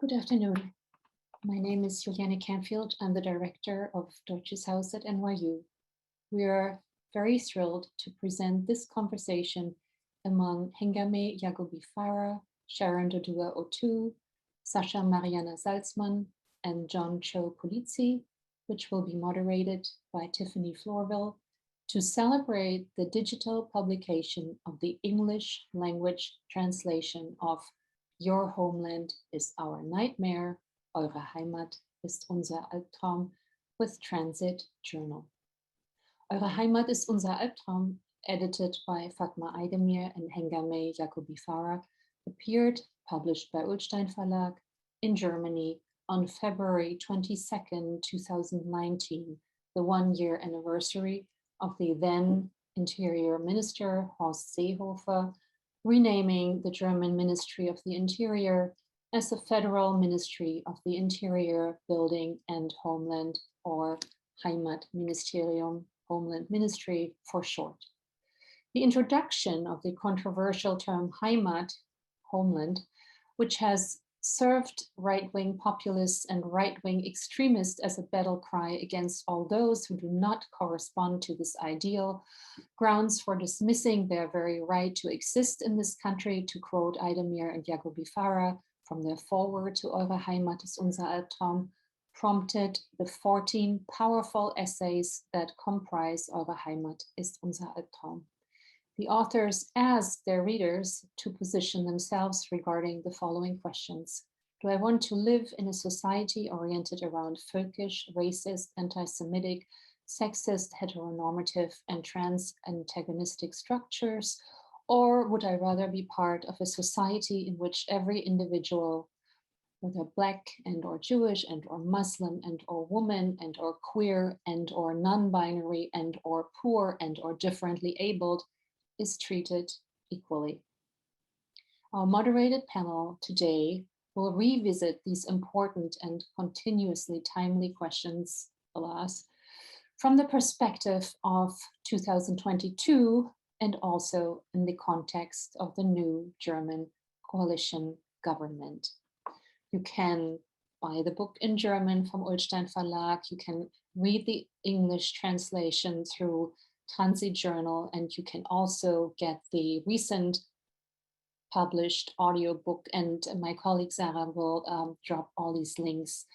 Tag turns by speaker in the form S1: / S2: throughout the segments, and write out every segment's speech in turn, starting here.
S1: Good afternoon. My name is Juliane Canfield. I'm the director of Deutsches Haus at NYU. We are very thrilled to present this conversation among Hengameh Yaghoobifarah, Sharon Dodua Otoo, Sasha Marianna Salzmann, and Jon Cho-Polizzi, which will be moderated by Tiffany Florvil, to celebrate the digital publication of the English language translation of Your Homeland is Our Nightmare, Eure Heimat ist unser Albtraum, with Transit Journal. Eure Heimat ist unser Albtraum, edited by Fatma Aydemir and Hengameh Yaghoobifarah, appeared, published by Ullstein Verlag in Germany on February 22nd, 2019, the one-year anniversary of the then Interior Minister Horst Seehofer renaming the German Ministry of the Interior as the Federal Ministry of the Interior, Building and Homeland, or Heimatministerium, Homeland Ministry for short. The introduction of the controversial term Heimat, homeland, which has served right-wing populists and right-wing extremists as a battle cry against all those who do not correspond to this ideal, grounds for dismissing their very right to exist in this country, to quote Aydemir and Yaghoobifarah from their foreword to Eure Heimat ist unser Albtraum, prompted the 14 powerful essays that comprise Eure Heimat ist unser Albtraum. The authors asked their readers to position themselves regarding the following questions. Do I want to live in a society oriented around folkish, racist, anti-Semitic, sexist, heteronormative, and trans-antagonistic structures? Or would I rather be part of a society in which every individual, whether Black and or Jewish and or Muslim and or woman and or queer and or non-binary and or poor and or differently abled, is treated equally? Our moderated panel today will revisit these important and continuously timely questions, alas, from the perspective of 2022 and also in the context of the new German coalition government. You can buy the book in German from Ullstein Verlag. You can read the English translation through Transit Journal, and you can also get the recent published audiobook, and my colleague Sarah will drop all these links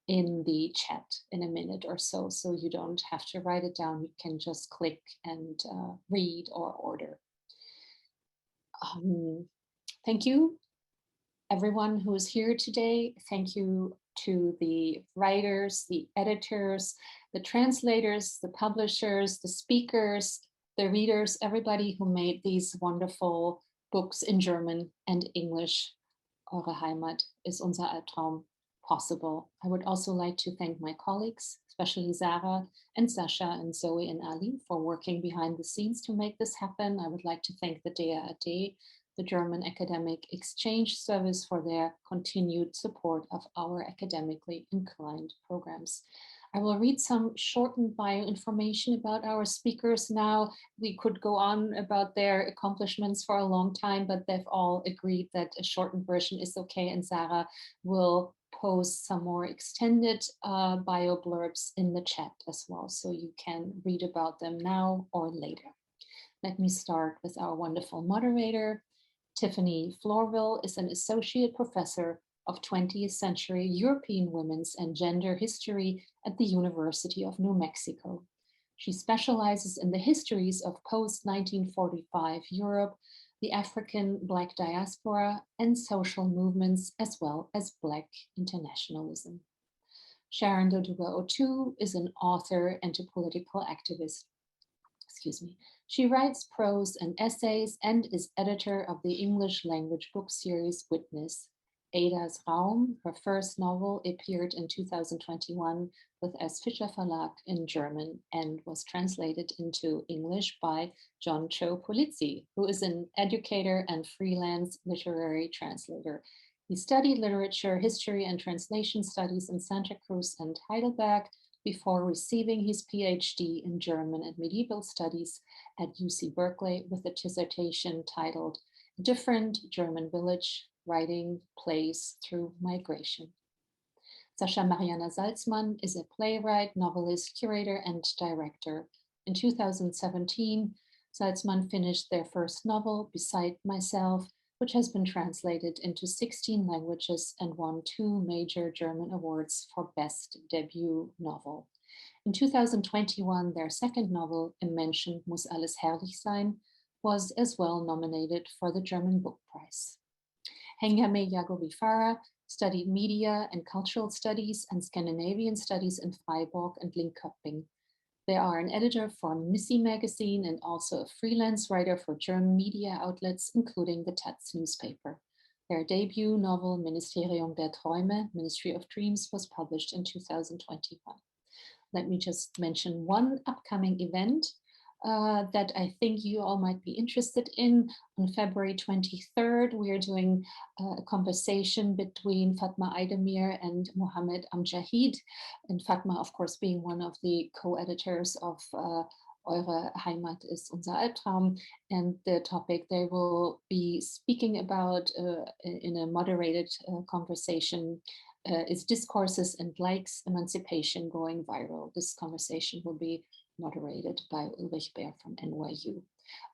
S1: in the chat in a minute or so, so you don't have to write it down. You can just click and read or order. Thank you, everyone who is here today. Thank you to the writers, the editors, the translators, the publishers, the speakers, the readers, everybody who made these wonderful books in German and English, Eure Heimat ist unser Albtraum, possible. I would also like to thank my colleagues, especially Sarah and Sasha and Zoe and Ali, for working behind the scenes to make this happen. I would like to thank the DAAD, the German Academic Exchange Service, for their continued support of our academically inclined programs. I will read some shortened bio information about our speakers now. We could go on about their accomplishments for a long time, but they've all agreed that a shortened version is okay, and Sarah will post some more extended bio blurbs in the chat as well, so you can read about them now or later. Let me start with our wonderful moderator. Tiffany Florvil is an associate professor of 20th century European women's and gender history at the University of New Mexico. She specializes in the histories of post-1945 Europe, the African Black diaspora, and social movements, as well as Black internationalism. Sharon Dodua Otoo is an author and a political activist. She writes prose and essays and is editor of the English language book series Witness. Ada's Raum, her first novel, appeared in 2021 with S. Fischer Verlag in German and was translated into English by Jon Cho-Polizzi, who is an educator and freelance literary translator. He studied literature, history, and translation studies in Santa Cruz and Heidelberg before receiving his PhD in German and Medieval Studies at UC Berkeley with a dissertation titled Different German Village, writing plays through migration. Sasha Marianna Salzmann is a playwright, novelist, curator, and director. In 2017, Salzmann finished their first novel, Beside Myself, which has been translated into 16 languages and won 2 major German awards for Best Debut Novel. In 2021, their second novel, Im Menschen muss alles herrlich sein, was as well nominated for the German Book Prize. Hengameh Yaghoobifarah studied media and cultural studies and Scandinavian studies in Freiburg and Linköping. They are an editor for Missy magazine and also a freelance writer for German media outlets, including the Taz newspaper. Their debut novel, Ministerium der Träume, Ministry of Dreams, was published in 2021. Let me just mention one upcoming event that I think you all might be interested in. On February 23rd, we are doing a conversation between Fatma Aydemir and Mohammed Amjahid, and Fatma, of course, being one of the co-editors of Eure Heimat ist unser Albtraum, and the topic they will be speaking about in a moderated conversation is Discourses and Likes, Emancipation Going Viral. This conversation will be moderated by Ulrich Baer from NYU.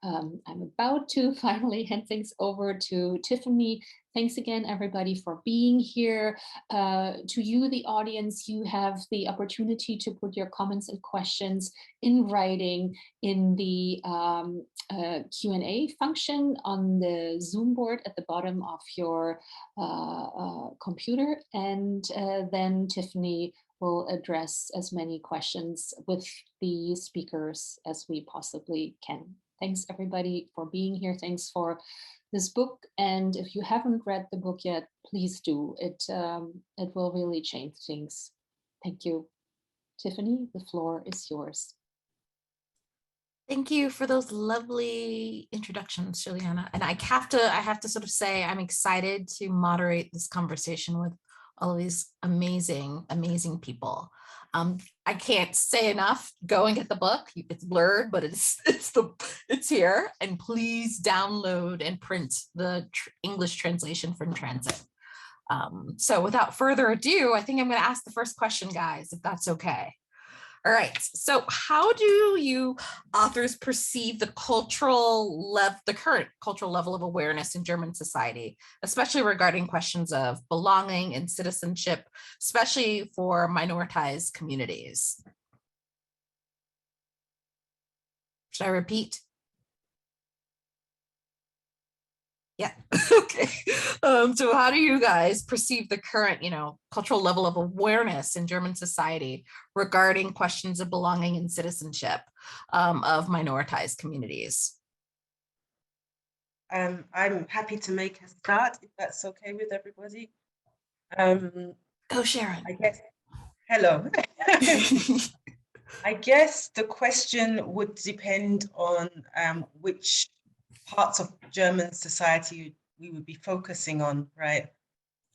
S1: I'm about to finally hand things over to Tiffany. Thanks again, everybody, for being here. To you, the audience, you have the opportunity to put your comments and questions in writing in the Q&A function on the Zoom board at the bottom of your computer. And then Tiffany will address as many questions with the speakers as we possibly can. Thanks everybody for being here. Thanks for this book. And if you haven't read the book yet, please do. It will really change things. Thank you. Tiffany, the floor is yours.
S2: Thank you for those lovely introductions, Juliana. And I have to sort of say, I'm excited to moderate this conversation with all of these amazing, amazing people. I can't say enough. Go and get the book. It's blurred, but it's here. And please download and print the English translation from Transit. So without further ado, I think I'm going to ask the first question, guys, if that's okay. All right. So how do you authors perceive the current cultural level of awareness in German society, especially regarding questions of belonging and citizenship, especially for minoritized communities? Should I repeat? Yeah. Okay. So how do you guys perceive the current, cultural level of awareness in German society regarding questions of belonging and citizenship of minoritized communities?
S3: I'm happy to make a start, if that's okay with everybody.
S2: Go, Sharon.
S3: I guess. Hello. I guess the question would depend on which parts of German society we would be focusing on, right?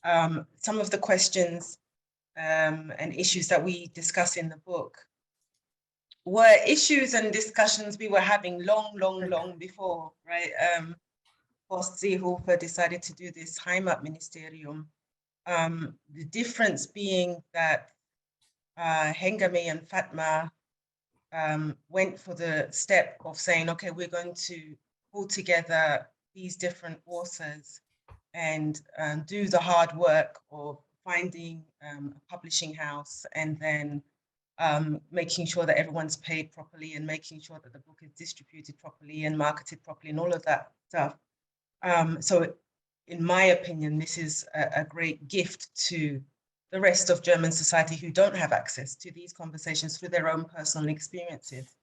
S3: Some of the questions and issues that we discuss in the book were issues and discussions we were having long before, right? Horst Seehofer decided to do this Heimatministerium. The difference being that Hengameh and Fatma went for the step of saying, okay, we're going to pull together these different authors and do the hard work of finding a publishing house and then making sure that everyone's paid properly and making sure that the book is distributed properly and marketed properly and all of that stuff. So in my opinion, this is a great gift to the rest of German society who don't have access to these conversations through their own personal experiences.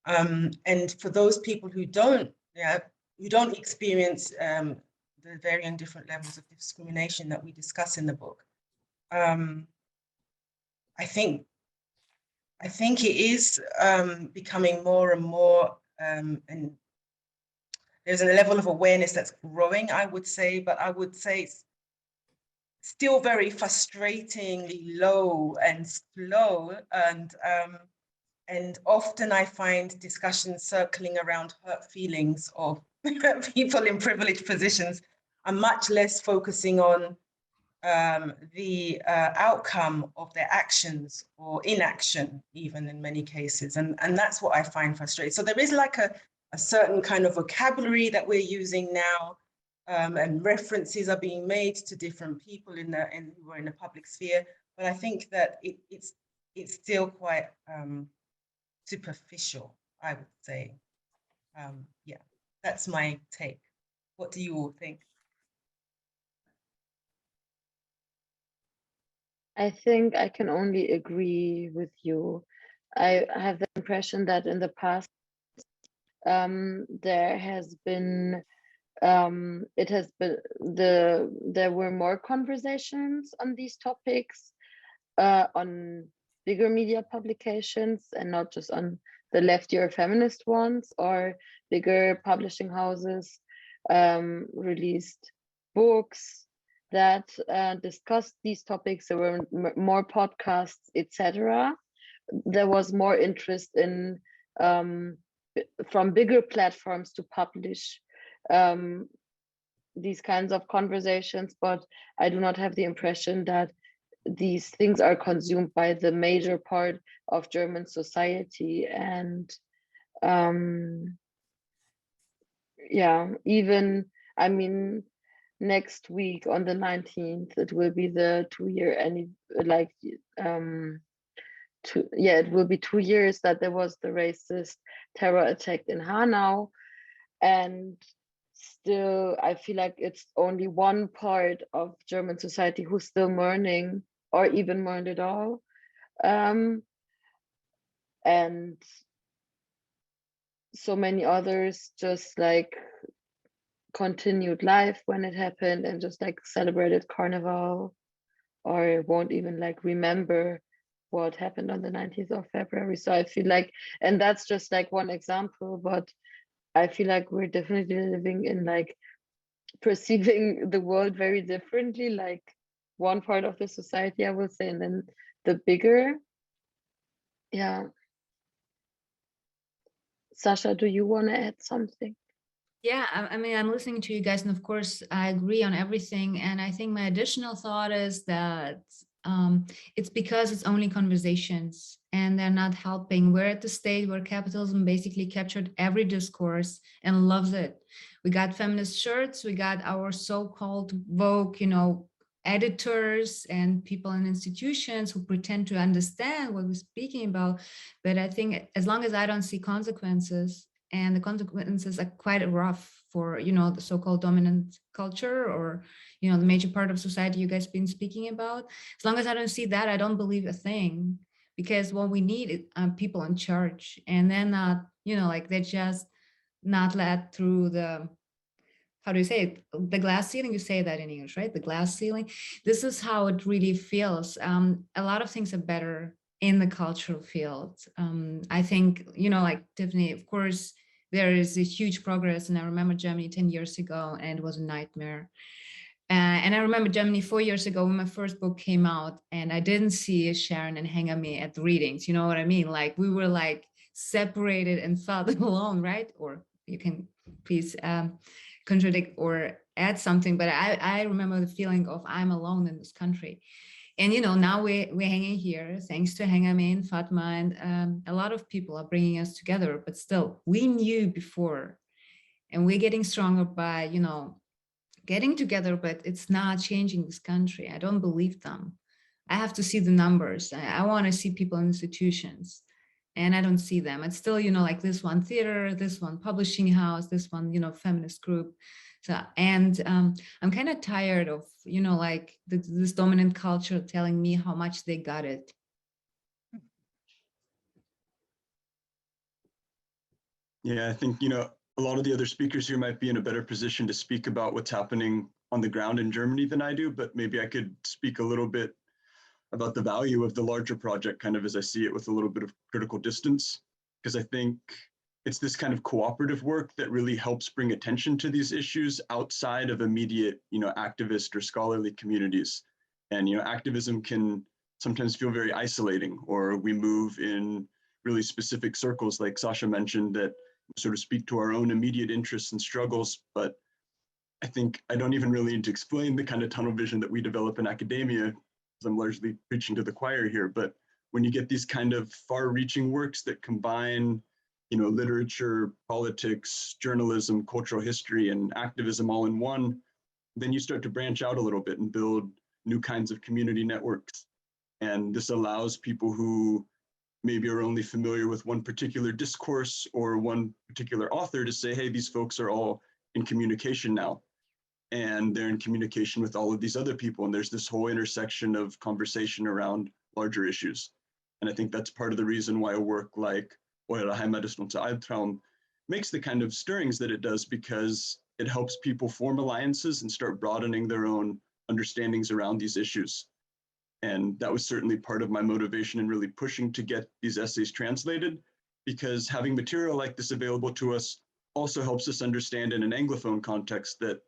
S3: And for those people who don't experience the varying different levels of discrimination that we discuss in the book, I think it is becoming more and more, and there's a level of awareness that's growing, I would say, but I would say it's still very frustratingly low and slow, and often I find discussions circling around hurt feelings of people in privileged positions are much less focusing on the outcome of their actions or inaction, even in many cases. And that's what I find frustrating. So there is like a certain kind of vocabulary that we're using now, and references are being made to different people who are in the public sphere. But I think that it's still quite superficial, I would say. Yeah, that's my take. What do you all think?
S4: I think I can only agree with you. I have the impression that in the past, there were more conversations on these topics on bigger media publications, and not just on the leftier feminist ones, or bigger publishing houses released books that discussed these topics. There were more podcasts, etc. There was more interest in from bigger platforms to publish these kinds of conversations, but I do not have the impression that these things are consumed by the major part of German society. And yeah, even, I mean, next week on the 19th, it will be the 2-year, it will be 2 years that there was the racist terror attack in Hanau. And still, I feel like it's only one part of German society who's still mourning, or even mourned at all. And so many others just like continued life when it happened, and just like celebrated Carnival, or won't even like remember what happened on the 19th of February. So I feel like, and that's just like one example, but I feel like we're definitely living in like perceiving the world very differently, like one part of the society, I will say, and then the bigger. Yeah. Sasha, do you want to add something?
S2: Yeah, I mean, I'm listening to you guys, and of course, I agree on everything. And I think my additional thought is that it's because it's only conversations and they're not helping. We're at the stage where capitalism basically captured every discourse and loves it. We got feminist shirts, we got our so-called woke, editors and people in institutions who pretend to understand what we're speaking about. But I think as long as I don't see consequences, and the consequences are quite rough for, the so-called dominant culture, or, the major part of society you guys been speaking about. As long as I don't see that, I don't believe a thing, because what we need is people in charge, and they're not, they're just not let through the, how do you say it? The glass ceiling, you say that in English, right? The glass ceiling. This is how it really feels. A lot of things are better in the cultural field. I think, like Tiffany, of course, there is a huge progress. And I remember Germany 10 years ago, and it was a nightmare. And I remember Germany 4 years ago when my first book came out, and I didn't see Sharon and Hengameh at the readings. You know what I mean? Like, we were like separated and felt alone, right? Or you can please contradict or add something, but I remember the feeling of I'm alone in this country. And now we're hanging here thanks to Hengameh and Fatma, and a lot of people are bringing us together. But still, we knew before, and we're getting stronger by getting together. But it's not changing this country. I don't believe them. I have to see the numbers. I want to see people in institutions, and I don't see them. It's still like this one theater, this one publishing house, this one feminist group. So, and I'm kind of tired of, like this dominant culture telling me how much they got it.
S5: Yeah, I think, a lot of the other speakers here might be in a better position to speak about what's happening on the ground in Germany than I do, but maybe I could speak a little bit about the value of the larger project, kind of as I see it, with a little bit of critical distance, because I think it's this kind of cooperative work that really helps bring attention to these issues outside of immediate, activist or scholarly communities. And, activism can sometimes feel very isolating, or we move in really specific circles, like Sasha mentioned, that sort of speak to our own immediate interests and struggles. But I think I don't even really need to explain the kind of tunnel vision that we develop in academia, because I'm largely preaching to the choir here. But when you get these kind of far-reaching works that combine, literature, politics, journalism, cultural history, and activism all in one, then you start to branch out a little bit and build new kinds of community networks. And this allows people who maybe are only familiar with one particular discourse or one particular author to say, hey, these folks are all in communication now. And they're in communication with all of these other people. And there's this whole intersection of conversation around larger issues. And I think that's part of the reason why a work like Eure Heimat ist unser Albtraum makes the kind of stirrings that it does, because it helps people form alliances and start broadening their own understandings around these issues. And that was certainly part of my motivation in really pushing to get these essays translated, because having material like this available to us also helps us understand in an Anglophone context that,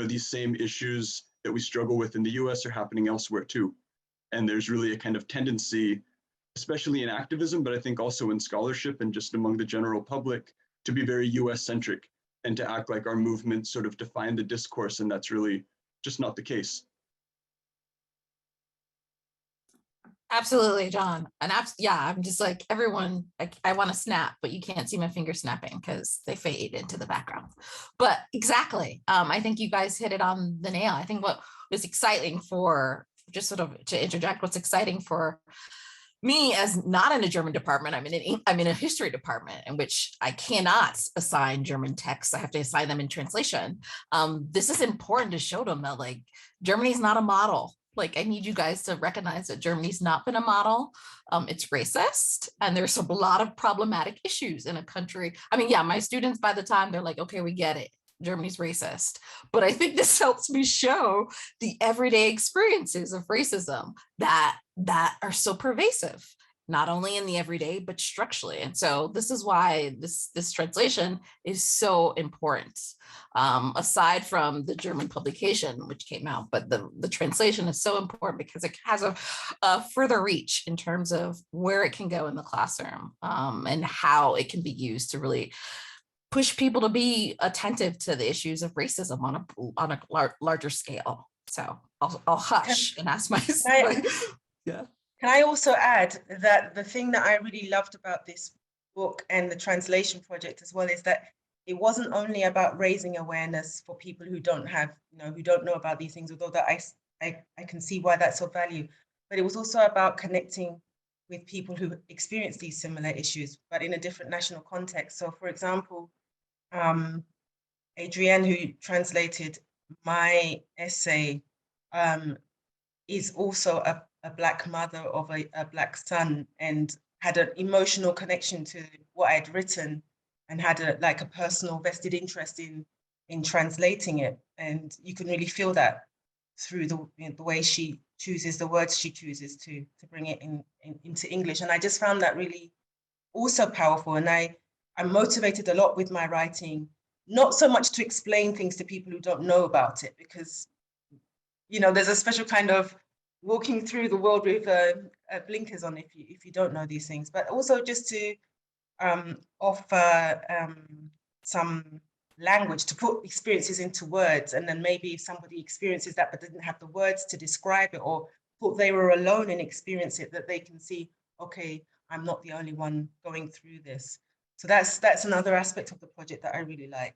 S5: these same issues that we struggle with in the US are happening elsewhere too. And there's really a kind of tendency, especially in activism, but I think also in scholarship and just among the general public, to be very US centric and to act like our movements sort of define the discourse. And that's really just not the case.
S2: Absolutely, John. And I'm just like everyone, I want to snap, but you can't see my fingers snapping because they fade into the background. But exactly, I think you guys hit it on the nail. I think what was exciting for, just sort of to interject, what's exciting for me as not in a German department, I'm in a history department in which I cannot assign German texts. I have to assign them in translation. This is important to show them that like Germany's not a model. Like, I need you guys to recognize that Germany's not been a model. It's racist, and there's a lot of problematic issues in a country. I mean, yeah, my students, by the time they're like, okay, we get it, Germany's racist. But I think this helps me show the everyday experiences of racism that are so pervasive, not only in the everyday, but structurally. And so this is why this translation is so important. Aside from the German publication, which came out, but the translation is so important because it has a further reach in terms of where it can go in the classroom, and how it can be used to really push people to be attentive to the issues of racism on a larger scale. So I'll hush and ask my yeah.
S3: Can I also add that the thing that I really loved about this book and the translation project as well is that it wasn't only about raising awareness for people who don't have, who don't know about these things, although that I can see why that's of value, but it was also about connecting with people who experience these similar issues, but in a different national context. So for example, Adrienne, who translated my essay, is also a Black mother of a Black son, and had an emotional connection to what I'd written, and had a personal vested interest in translating it. And you can really feel that through the way she chooses the words she chooses to bring it into English. And I just found that really also powerful. And I'm motivated a lot with my writing, not so much to explain things to people who don't know about it, because there's a special kind of walking through the world with blinkers on if you don't know these things, but also just to offer some language to put experiences into words. And then maybe if somebody experiences that but didn't have the words to describe it, or thought they were alone and experience it, that they can see, okay, I'm not the only one going through this. So that's another aspect of the project that I really like.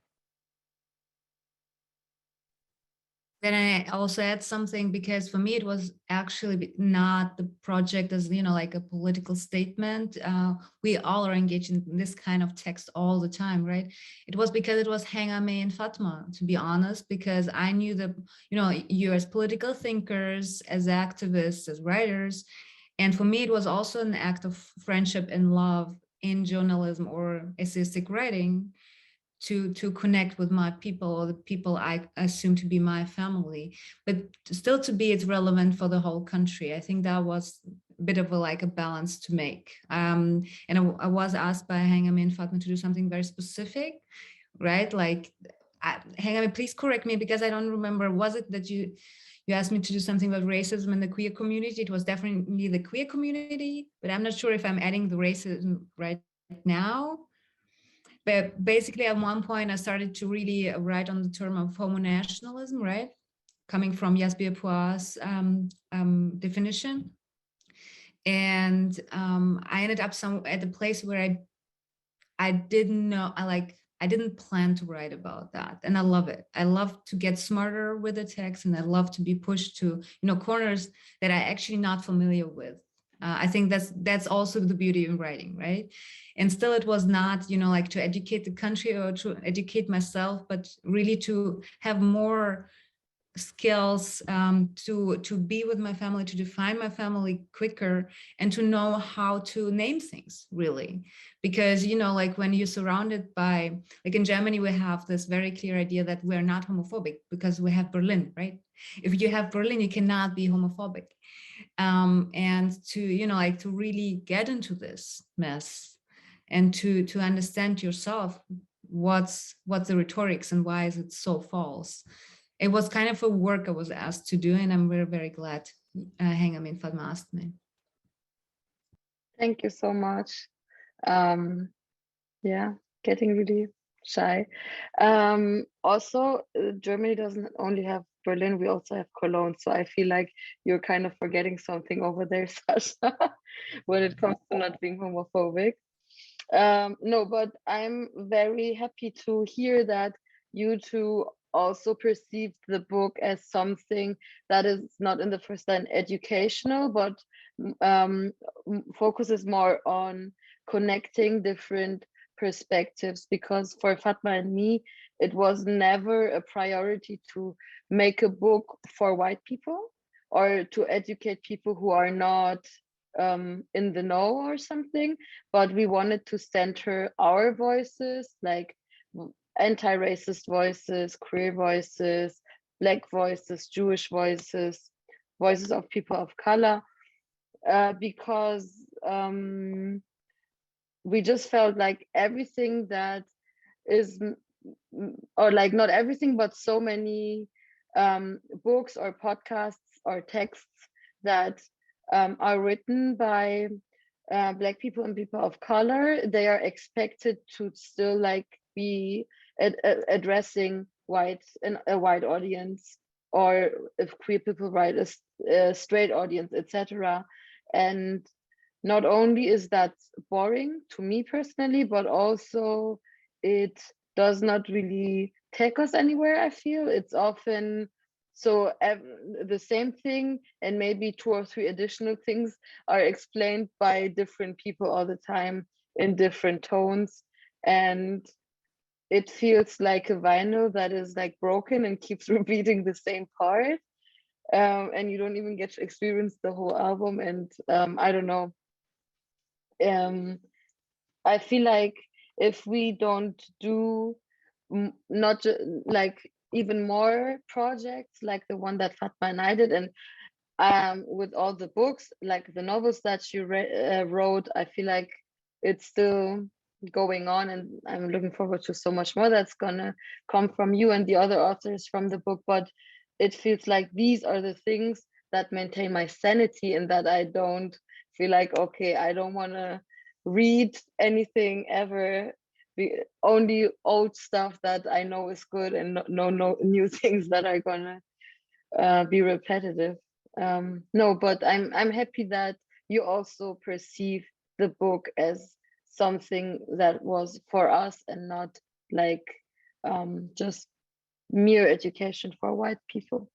S6: Then I also add something, because for me, it was actually not the project as, like a political statement. We all are engaged in this kind of text all the time, right? It was because it was Hengameh and Fatma, to be honest, because I knew that, you as political thinkers, as activists, as writers. And for me, it was also an act of friendship and love in journalism or essayistic writing, to connect with my people, or the people I assume to be my family, but still to be it's relevant for the whole country. I think that was a bit of a balance to make. And I was asked by Hengameh and Fatma to do something very specific, right? Hengameh, please correct me, because I don't remember, was it that you asked me to do something about racism in the queer community? It was definitely the queer community, but I'm not sure if I'm adding the racism right now. But basically, at one point, I started to really write on the term of homo-nationalism, right? Coming from Yasbir Puar's definition. And I ended up at a place where I didn't know, I didn't plan to write about that. And I love it. I love to get smarter with the text, and I love to be pushed to, corners that I'm actually not familiar with. I think that's also the beauty in writing, right? And still it was not, like to educate the country or to educate myself, but really to have more skills to be with my family, to define my family quicker, and to know how to name things, really. Because, like when you're surrounded by, like in Germany, we have this very clear idea that we're not homophobic because we have Berlin, right? If you have Berlin, you cannot be homophobic. And to, to really get into this mess and to understand yourself, what's the rhetorics and why is it so false? It was kind of a work I was asked to do, and I'm very, very glad Hengameh and Fatma asked me.
S4: Thank you so much. Yeah, getting really shy. Also, Germany doesn't only have Berlin, we also have Cologne. So I feel like you're kind of forgetting something over there, Sasha, when it comes to not being homophobic. No, but I'm very happy to hear that you two also perceived the book as something that is not in the first line educational, but focuses more on connecting different perspectives, because for Fatma and me, it was never a priority to make a book for white people or to educate people who are not in the know or something, but we wanted to center our voices, like anti-racist voices, queer voices, Black voices, Jewish voices, voices of people of color, because we just felt like everything that is, or like not everything, but so many books or podcasts or texts that are written by Black people and people of color, they are expected to still like be addressing a white audience, or if queer people write a straight audience, etc. And not only is that boring to me personally, but also it does not really take us anywhere. I feel it's often so the same thing, and maybe 2 or 3 additional things are explained by different people all the time in different tones, and it feels like a vinyl that is like broken and keeps repeating the same part, and you don't even get to experience the whole album. And I don't know, I feel like if we don't do not like even more projects like the one that Fatma and I did, and with all the books, like the novels that you wrote, I feel like it's still going on, and I'm looking forward to so much more that's gonna come from you and the other authors from the book. But it feels like these are the things that maintain my sanity, and that I don't feel like, okay, I don't want to read anything ever, only old stuff that I know is good, and no new things that are gonna be repetitive. No, but I'm happy that you also perceive the book as something that was for us and not like just mere education for white people.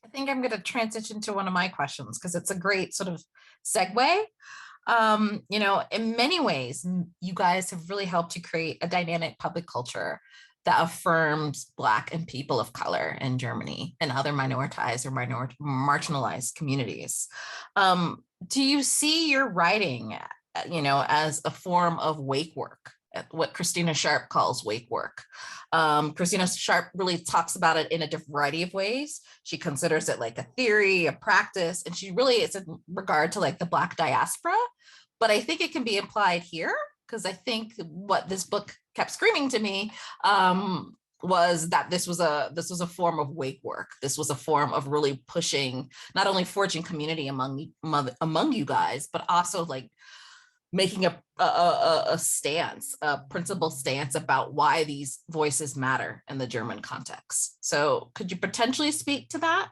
S2: I think I'm going to transition to one of my questions because it's a great sort of segue. In many ways, you guys have really helped to create a dynamic public culture that affirms Black and people of color in Germany and other minoritized or marginalized communities. Do you see your writing, as a form of wake work, what Christina Sharp calls wake work? Christina Sharp really talks about it in a variety of ways. She considers it like a theory, a practice, and it's in regard to like the Black diaspora. But I think it can be applied here, because I think what this book kept screaming to me was that this was a form of wake work. This was a form of really pushing, not only forging community among you guys, but also like making a stance, a principled stance about why these voices matter in the German context. So could you potentially speak to that?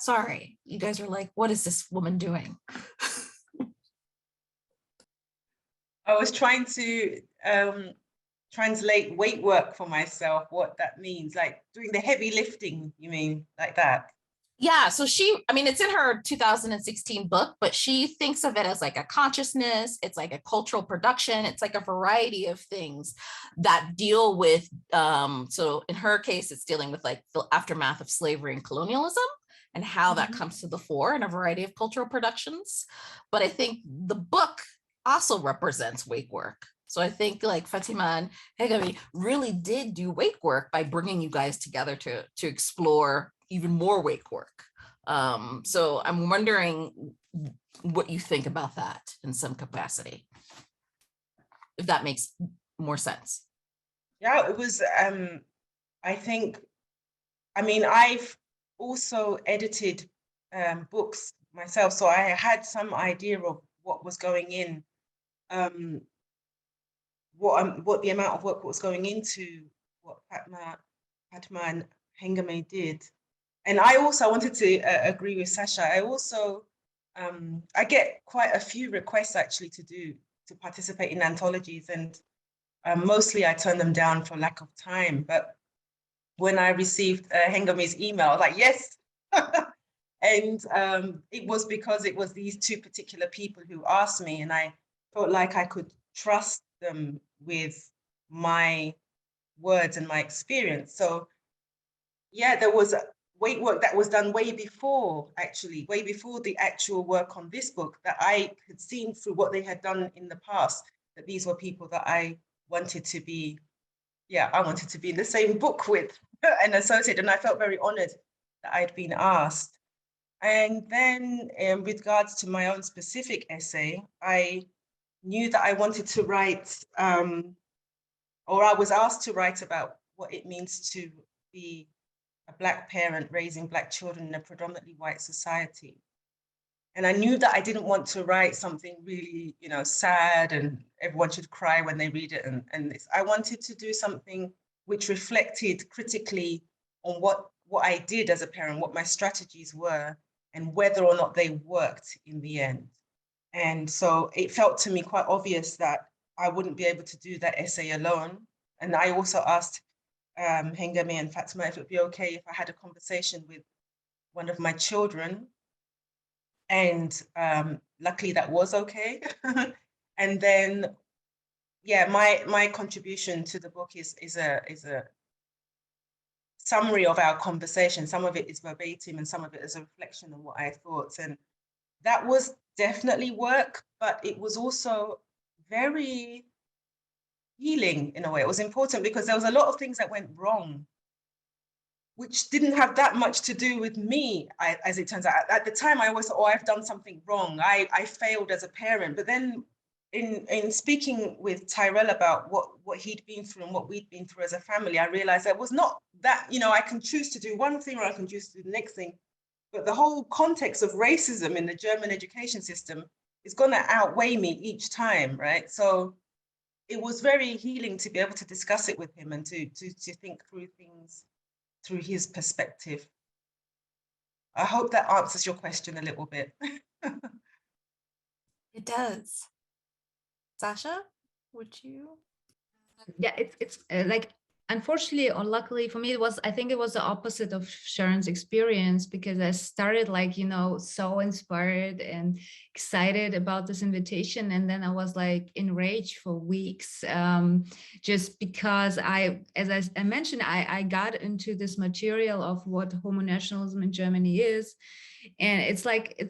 S2: Sorry, you guys are like, what is this woman doing?
S3: I was trying to translate weight work for myself, what that means, like doing the heavy lifting, you mean, like that?
S2: Yeah, so it's in her 2016 book, but she thinks of it as like a consciousness, it's like a cultural production, it's like a variety of things that deal with, so in her case, it's dealing with like the aftermath of slavery and colonialism and how that comes to the fore in a variety of cultural productions. But I think the book also represents wake work. So I think like Fatima and Hengameh really did do wake work by bringing you guys together to explore even more wake work. So I'm wondering what you think about that in some capacity, if that makes more sense.
S3: Yeah, it was, I've also edited books myself, so I had some idea of what was going in, what the amount of work was going into what Fatma and Hengameh did. And I also wanted to agree with Sasha. I also, I get quite a few requests actually to participate in anthologies, and mostly I turn them down for lack of time. But when I received Hengameh's email, I was like, yes. And it was because it was these two particular people who asked me, and I felt like I could trust them with my words and my experience. So yeah, there was weight work that was done way before the actual work on this book, that I had seen through what they had done in the past, that these were people that I wanted to be in the same book with and associated. And I felt very honored that I'd been asked. And then with regards to my own specific essay, I knew that I wanted to write, or I was asked to write about what it means to be a Black parent raising Black children in a predominantly white society. And I knew that I didn't want to write something really, sad and everyone should cry when they read it. And this. I wanted to do something which reflected critically on what I did as a parent, what my strategies were, and whether or not they worked in the end. And so it felt to me quite obvious that I wouldn't be able to do that essay alone. And I also asked Hengameh and Fatma if it would be okay if I had a conversation with one of my children. And luckily that was okay. And then, yeah, my contribution to the book is a summary of our conversation. Some of it is verbatim and some of it is a reflection on what I thought. And that was definitely work, but it was also very healing in a way. It was important because there was a lot of things that went wrong, which didn't have that much to do with me, as it turns out. At the time, I always thought, oh, I've done something wrong. I failed as a parent. But then in speaking with Tyrell about what he'd been through and what we'd been through as a family, I realized that it was not that, I can choose to do one thing or I can choose to do the next thing. But the whole context of racism in the German education system is going to outweigh me each time, right? So it was very healing to be able to discuss it with him and to think through things through his perspective. I hope that answers your question a little bit.
S2: It does. Sasha, would you?
S6: Yeah, it's like, unfortunately or luckily for me, I think it was the opposite of Sharon's experience, because I started like, so inspired and excited about this invitation. And then I was like enraged for weeks, just because as I mentioned, I got into this material of what homonationalism in Germany is. And it's like,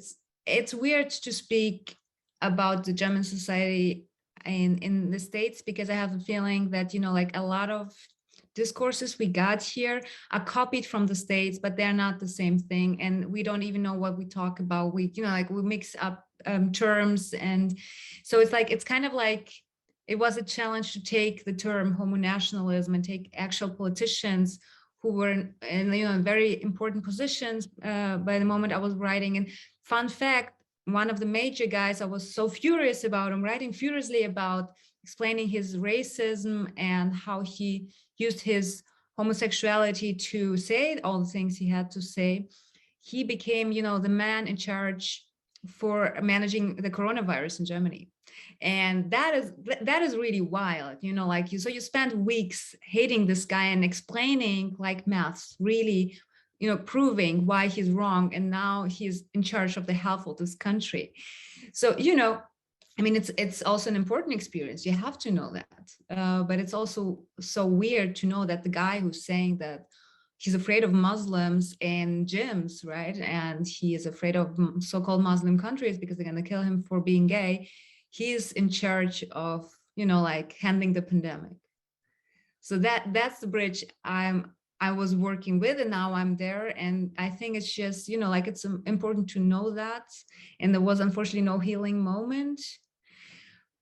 S6: it's weird to speak about the German society in the States, because I have a feeling that, like a lot of discourses we got here are copied from the States, but they're not the same thing. And we don't even know what we talk about. We mix up terms. And so it's kind of like it was a challenge to take the term homonationalism and take actual politicians who were in very important positions by the moment I was writing. And fun fact, one of the major guys I was so furious about, I'm writing furiously about, explaining his racism and how he used his homosexuality to say all the things he had to say. He became, the man in charge for managing the coronavirus in Germany. And that is really wild, so you spend weeks hating this guy and explaining like maths, really, proving why he's wrong. And now he's in charge of the health of this country. So, it's also an important experience. You have to know that. But it's also so weird to know that the guy who's saying that he's afraid of Muslims in gyms, right? And he is afraid of so-called Muslim countries because they're going to kill him for being gay. He's in charge of, handling the pandemic. So that's the bridge I was working with, and now I'm there. And I think it's just, it's important to know that. And there was unfortunately no healing moment.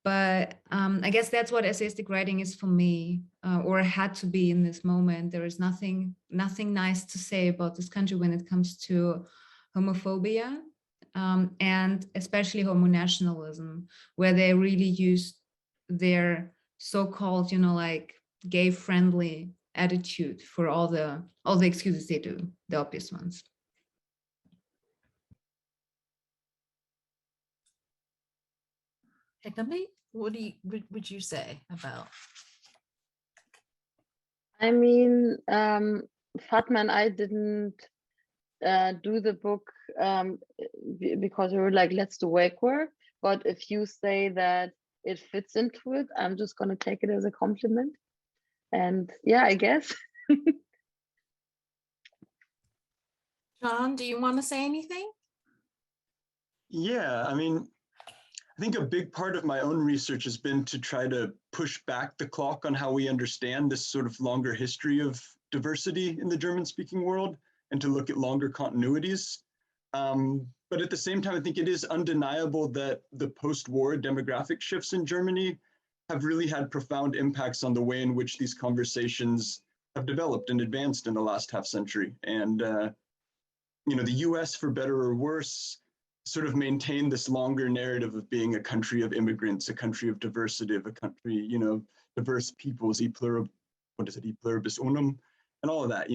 S6: But I guess that's what essayistic writing is for me, or had to be in this moment. There is nothing nice to say about this country when it comes to homophobia, and especially homonationalism, where they really use their so-called, gay-friendly attitude for all the excuses they do, the obvious ones.
S2: Hengameh, what would you say about?
S4: I mean, Fatma and I didn't do the book because we were like, let's do wake work. But if you say that it fits into it, I'm just going to take it as a compliment. And yeah, I guess.
S2: Jon, do you want to say anything?
S5: Yeah, I think a big part of my own research has been to try to push back the clock on how we understand this sort of longer history of diversity in the German-speaking world, and to look at longer continuities. But at the same time, I think it is undeniable that the post-war demographic shifts in Germany have really had profound impacts on the way in which these conversations have developed and advanced in the last half century. And, the US, for better or worse, sort of maintained this longer narrative of being a country of immigrants, a country of diversity, of a country, diverse peoples, e pluribus unum, and all of that,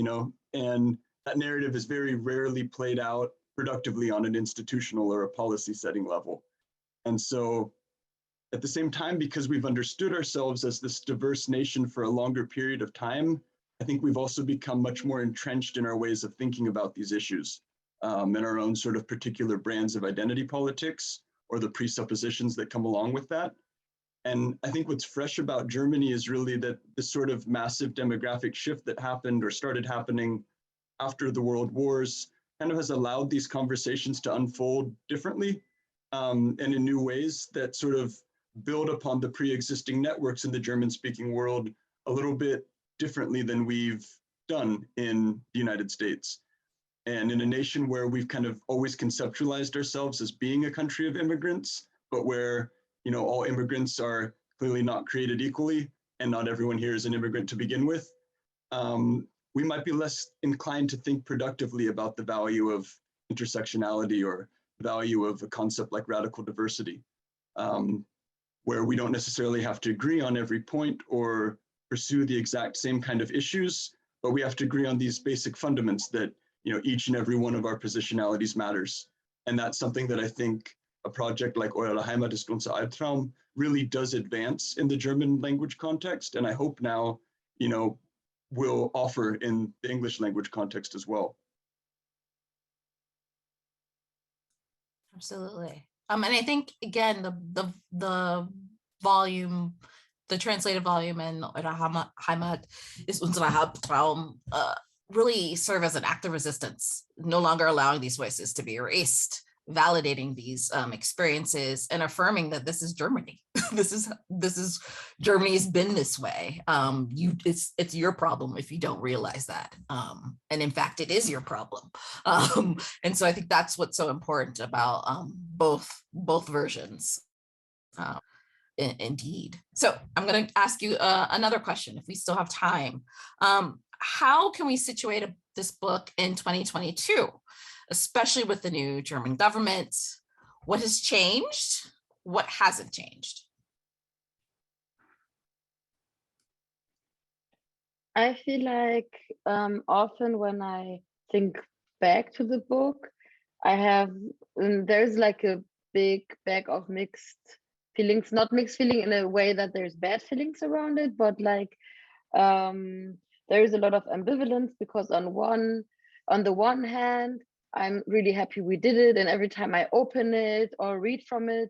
S5: and that narrative is very rarely played out productively on an institutional or a policy setting level. And so at the same time, because we've understood ourselves as this diverse nation for a longer period of time, I think we've also become much more entrenched in our ways of thinking about these issues, and our own sort of particular brands of identity politics, or the presuppositions that come along with that. And I think what's fresh about Germany is really that this sort of massive demographic shift that happened or started happening after the world wars kind of has allowed these conversations to unfold differently, and in new ways that sort of build upon the pre-existing networks in the German-speaking world a little bit differently than we've done in the United States. And in a nation where we've kind of always conceptualized ourselves as being a country of immigrants, but where, all immigrants are clearly not created equally, and not everyone here is an immigrant to begin with, we might be less inclined to think productively about the value of intersectionality or value of a concept like radical diversity, where we don't necessarily have to agree on every point or pursue the exact same kind of issues, but we have to agree on these basic fundamentals that each and every one of our positionalities matters. And that's something that I think a project like Eure Heimat ist unser Albtraum really does advance in the German language context. And I hope now, will offer in the English language context as well.
S2: Absolutely. And I think, again, the volume, the translated volume in Eure Heimat ist unser Albtraum really serve as an act of resistance, no longer allowing these voices to be erased, validating these experiences and affirming that this is Germany. this is Germany's been this way. It's your problem if you don't realize that. And in fact, it is your problem. And so I think that's what's so important about both versions. Indeed. So I'm going to ask you another question if we still have time. How can we situate this book in 2022, especially with the new German government? What has changed? What hasn't changed?
S4: I feel like often when I think back to the book, there's like a big bag of mixed feelings, not mixed feeling in a way that there's bad feelings around it, but like there is a lot of ambivalence, because on the one hand, I'm really happy we did it, and every time I open it or read from it,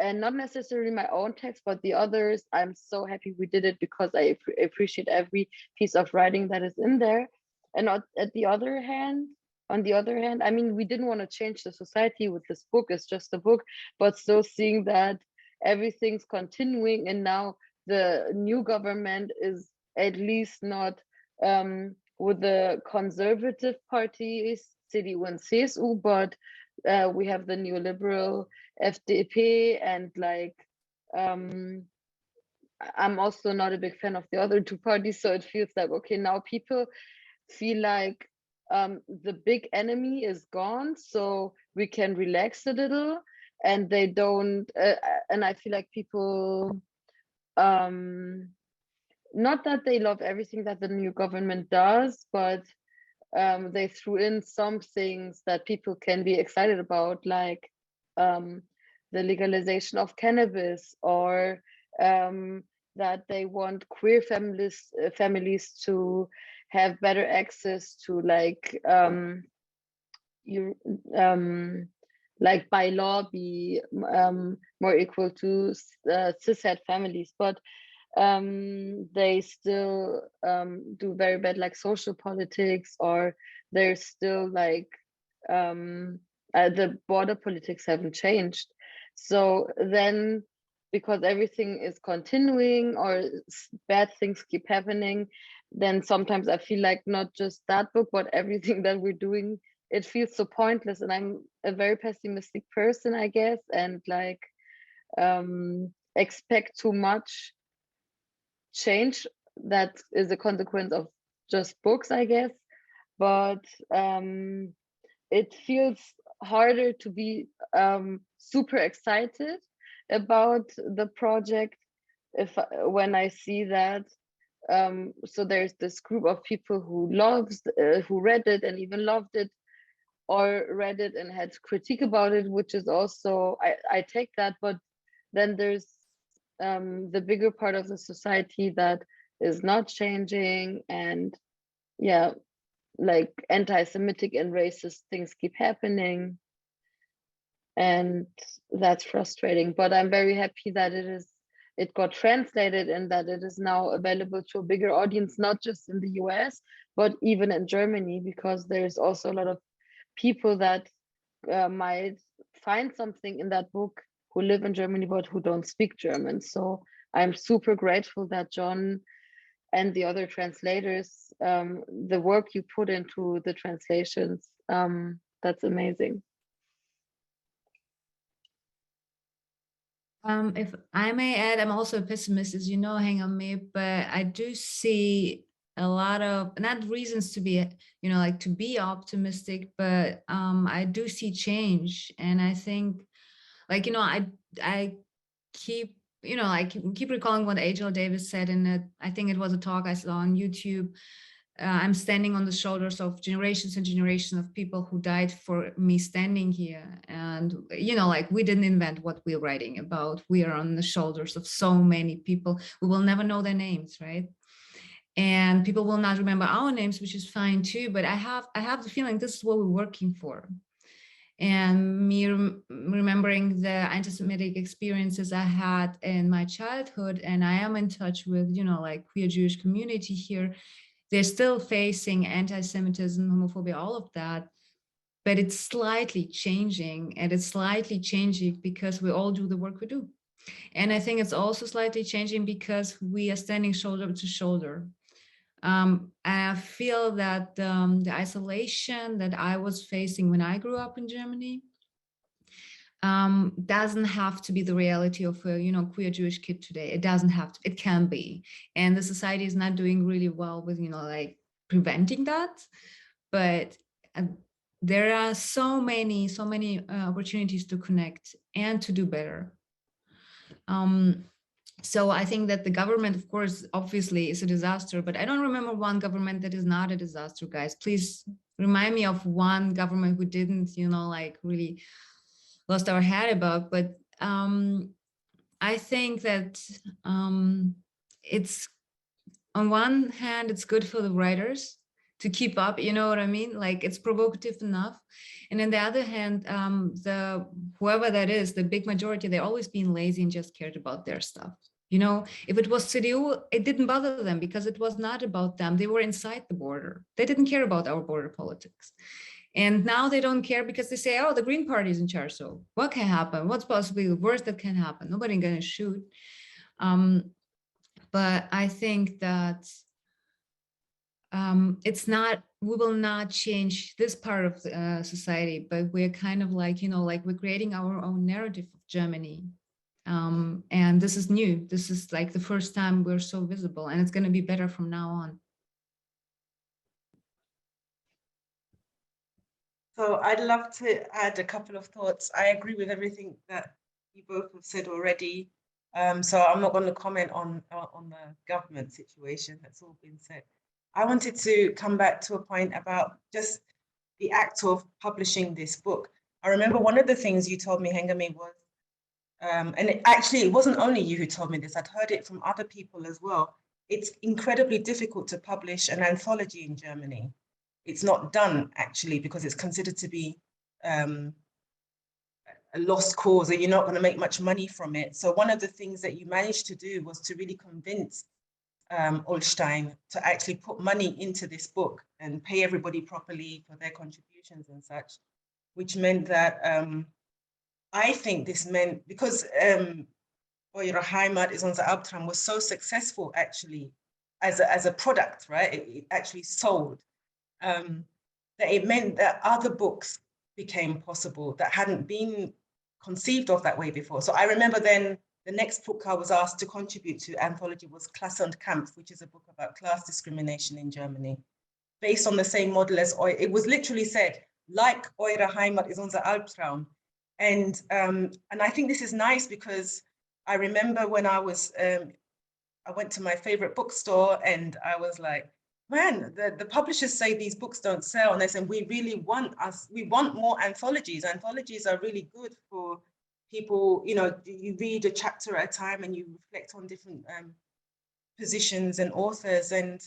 S4: and not necessarily my own text, but the others, I'm so happy we did it because I appreciate every piece of writing that is in there. And on the other hand, I mean, we didn't want to change the society with this book. It's just a book, but still seeing that everything's continuing, and now the new government is at least not with the conservative parties, CDU and CSU, but we have the neoliberal FDP, and like I'm also not a big fan of the other two parties, so it feels like, okay, now people feel like the big enemy is gone, so we can relax a little, and they don't and I feel like people not that they love everything that the new government does, but they threw in some things that people can be excited about, like the legalization of cannabis, or that they want queer families to have better access to like by law be more equal to cishet families, but they still do very bad like social politics, or there's still like the border politics haven't changed. So then, because everything is continuing or bad things keep happening, then sometimes I feel like not just that book, but everything that we're doing, it feels so pointless. And I'm a very pessimistic person, I guess, and like expect too much change that is a consequence of just books, I guess. But it feels harder to be super excited about the project when I see that so there's this group of people who read it and even loved it, or read it and had critique about it, which is also I take that, but then there's the bigger part of the society that is not changing, and yeah, like anti-Semitic and racist things keep happening, and that's frustrating. But I'm very happy that it got translated and that it is now available to a bigger audience, not just in the US, but even in Germany, because there's also a lot of people that might find something in that book who live in Germany but who don't speak German. So I'm super grateful that Jon and the other translators, the work you put into the translations, that's amazing.
S6: If I may add, I'm also a pessimist, as you know, Hengameh, but I do see a lot of, not reasons to be, like to be optimistic, but I do see change. And I think, like, I keep, keep recalling what Angel Davis said in I think it was a talk I saw on YouTube. I'm standing on the shoulders of generations and generations of people who died for me standing here. And, like we didn't invent what we're writing about. We are on the shoulders of so many people. We will never know their names, right? And people will not remember our names, which is fine too. But I have the feeling this is what we're working for. And me remembering the anti-Semitic experiences I had in my childhood, and I am in touch with, like queer Jewish community here. They're still facing anti-Semitism, homophobia, all of that, but it's slightly changing, and it's slightly changing because we all do the work we do. And I think it's also slightly changing because we are standing shoulder to shoulder. I feel that the isolation that I was facing when I grew up in Germany, doesn't have to be the reality of a, you know, queer Jewish kid today. It doesn't have to, it can be. And the society is not doing really well with, you know, like preventing that. But there are so many opportunities to connect and to do better. So I think that the government, of course, obviously is a disaster, but I don't remember one government that is not a disaster, guys. Please remind me of one government who didn't, you know, like really lost our head about. But I think that it's, on one hand, it's good for the writers to keep up, you know what I mean? Like it's provocative enough. And on the other hand, the whoever that is, the big majority, they're always being lazy and just cared about their stuff. You know, if it was CDU, it didn't bother them because it was not about them. They were inside the border. They didn't care about our border politics. And now they don't care because they say, oh, the Green Party is in charge. So what can happen? What's possibly the worst that can happen? Nobody's going to shoot. But I think that it's not, we will not change this part of the society, but we're kind of like, you know, like we're creating our own narrative of Germany. And this is new. This is like the first time we're so visible, and it's going to be better from now on.
S3: So I'd love to add a couple of thoughts. I agree with everything that you both have said already. So I'm not going to comment on the government situation. That's all been said. I wanted to come back to a point about just the act of publishing this book. I remember one of the things you told me, Hengameh, was, and it wasn't only you who told me this, I'd heard it from other people as well. It's incredibly difficult to publish an anthology in Germany. It's not done actually because it's considered to be a lost cause, or you're not going to make much money from it. So one of the things that you managed to do was to really convince Ullstein to actually put money into this book and pay everybody properly for their contributions and such, which meant that I think this meant, because Eure Heimat ist unser Albtraum was so successful actually as a product, right? It actually sold, that it meant that other books became possible that hadn't been conceived of that way before. So I remember then the next book I was asked to contribute to anthology was Klasse und Kampf, which is a book about class discrimination in Germany, based on the same model as, it was literally said, like Eure Heimat ist unser Albtraum. And I think this is nice because I remember when I was, I went to my favorite bookstore and I was like, man, the publishers say these books don't sell. And they said, we want more anthologies. Anthologies are really good for people, you know, you read a chapter at a time and you reflect on different positions and authors. And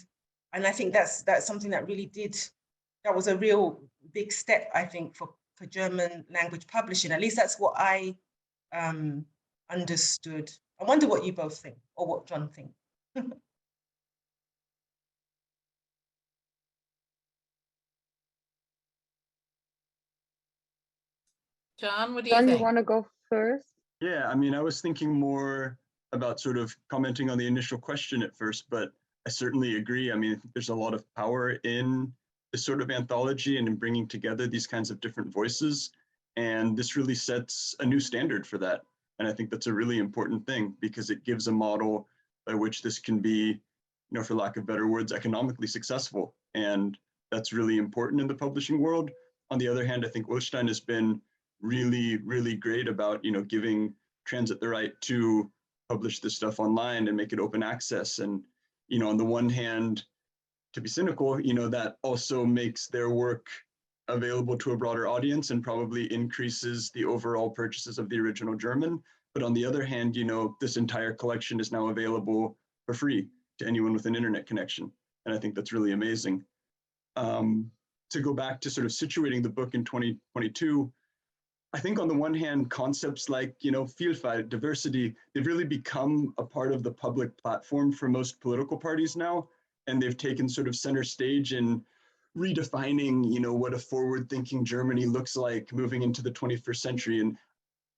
S3: I think that's something that really that was a real big step, I think, for German language publishing. At least that's what I understood. I wonder what you both think, or what Jon thinks.
S2: Jon, what do you
S4: Jon,
S2: think?
S4: you want to go first?
S5: Yeah, I mean, I was thinking more about sort of commenting on the initial question at first, but I certainly agree. I mean, there's a lot of power in this sort of anthology and in bringing together these kinds of different voices. And this really sets a new standard for that. And I think that's a really important thing because it gives a model by which this can be, you know, for lack of better words, economically successful. And that's really important in the publishing world. On the other hand, I think Ullstein has been really, really great about, you know, giving Transit the right to publish this stuff online and make it open access. And, you know, on the one hand, to be cynical, you know, that also makes their work available to a broader audience and probably increases the overall purchases of the original German. But on the other hand, you know, this entire collection is now available for free to anyone with an internet connection. And I think that's really amazing. To go back to sort of situating the book in 2022, I think on the one hand, concepts like, you know, Vielfalt, diversity, they've really become a part of the public platform for most political parties now. And they've taken sort of center stage in redefining, you know, what a forward-thinking Germany looks like moving into the 21st century. And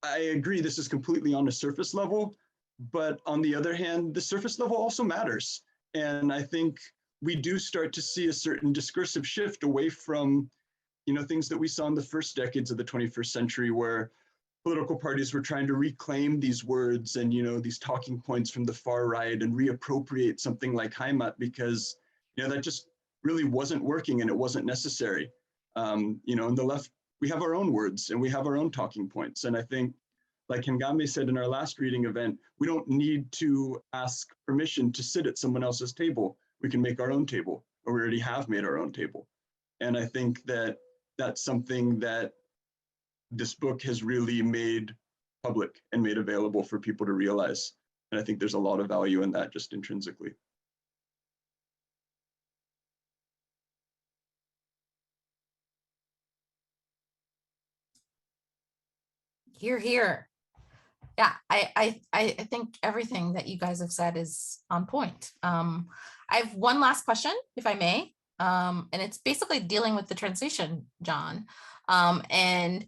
S5: I agree, this is completely on a surface level, but on the other hand, the surface level also matters. And I think we do start to see a certain discursive shift away from, you know, things that we saw in the first decades of the 21st century, where political parties were trying to reclaim these words and, these talking points from the far right and reappropriate something like Heimat because, that just really wasn't working and it wasn't necessary. In the left, we have our own words and we have our own talking points. And I think, like Hengameh said in our last reading event, we don't need to ask permission to sit at someone else's table. We can make our own table, or we already have made our own table. And I think that that's something that this book has really made public and made available for people to realize. And I think there's a lot of value in that just intrinsically.
S2: Hear, hear. Yeah, I think everything that you guys have said is on point. I have one last question, if I may, and it's basically dealing with the translation, Jon, and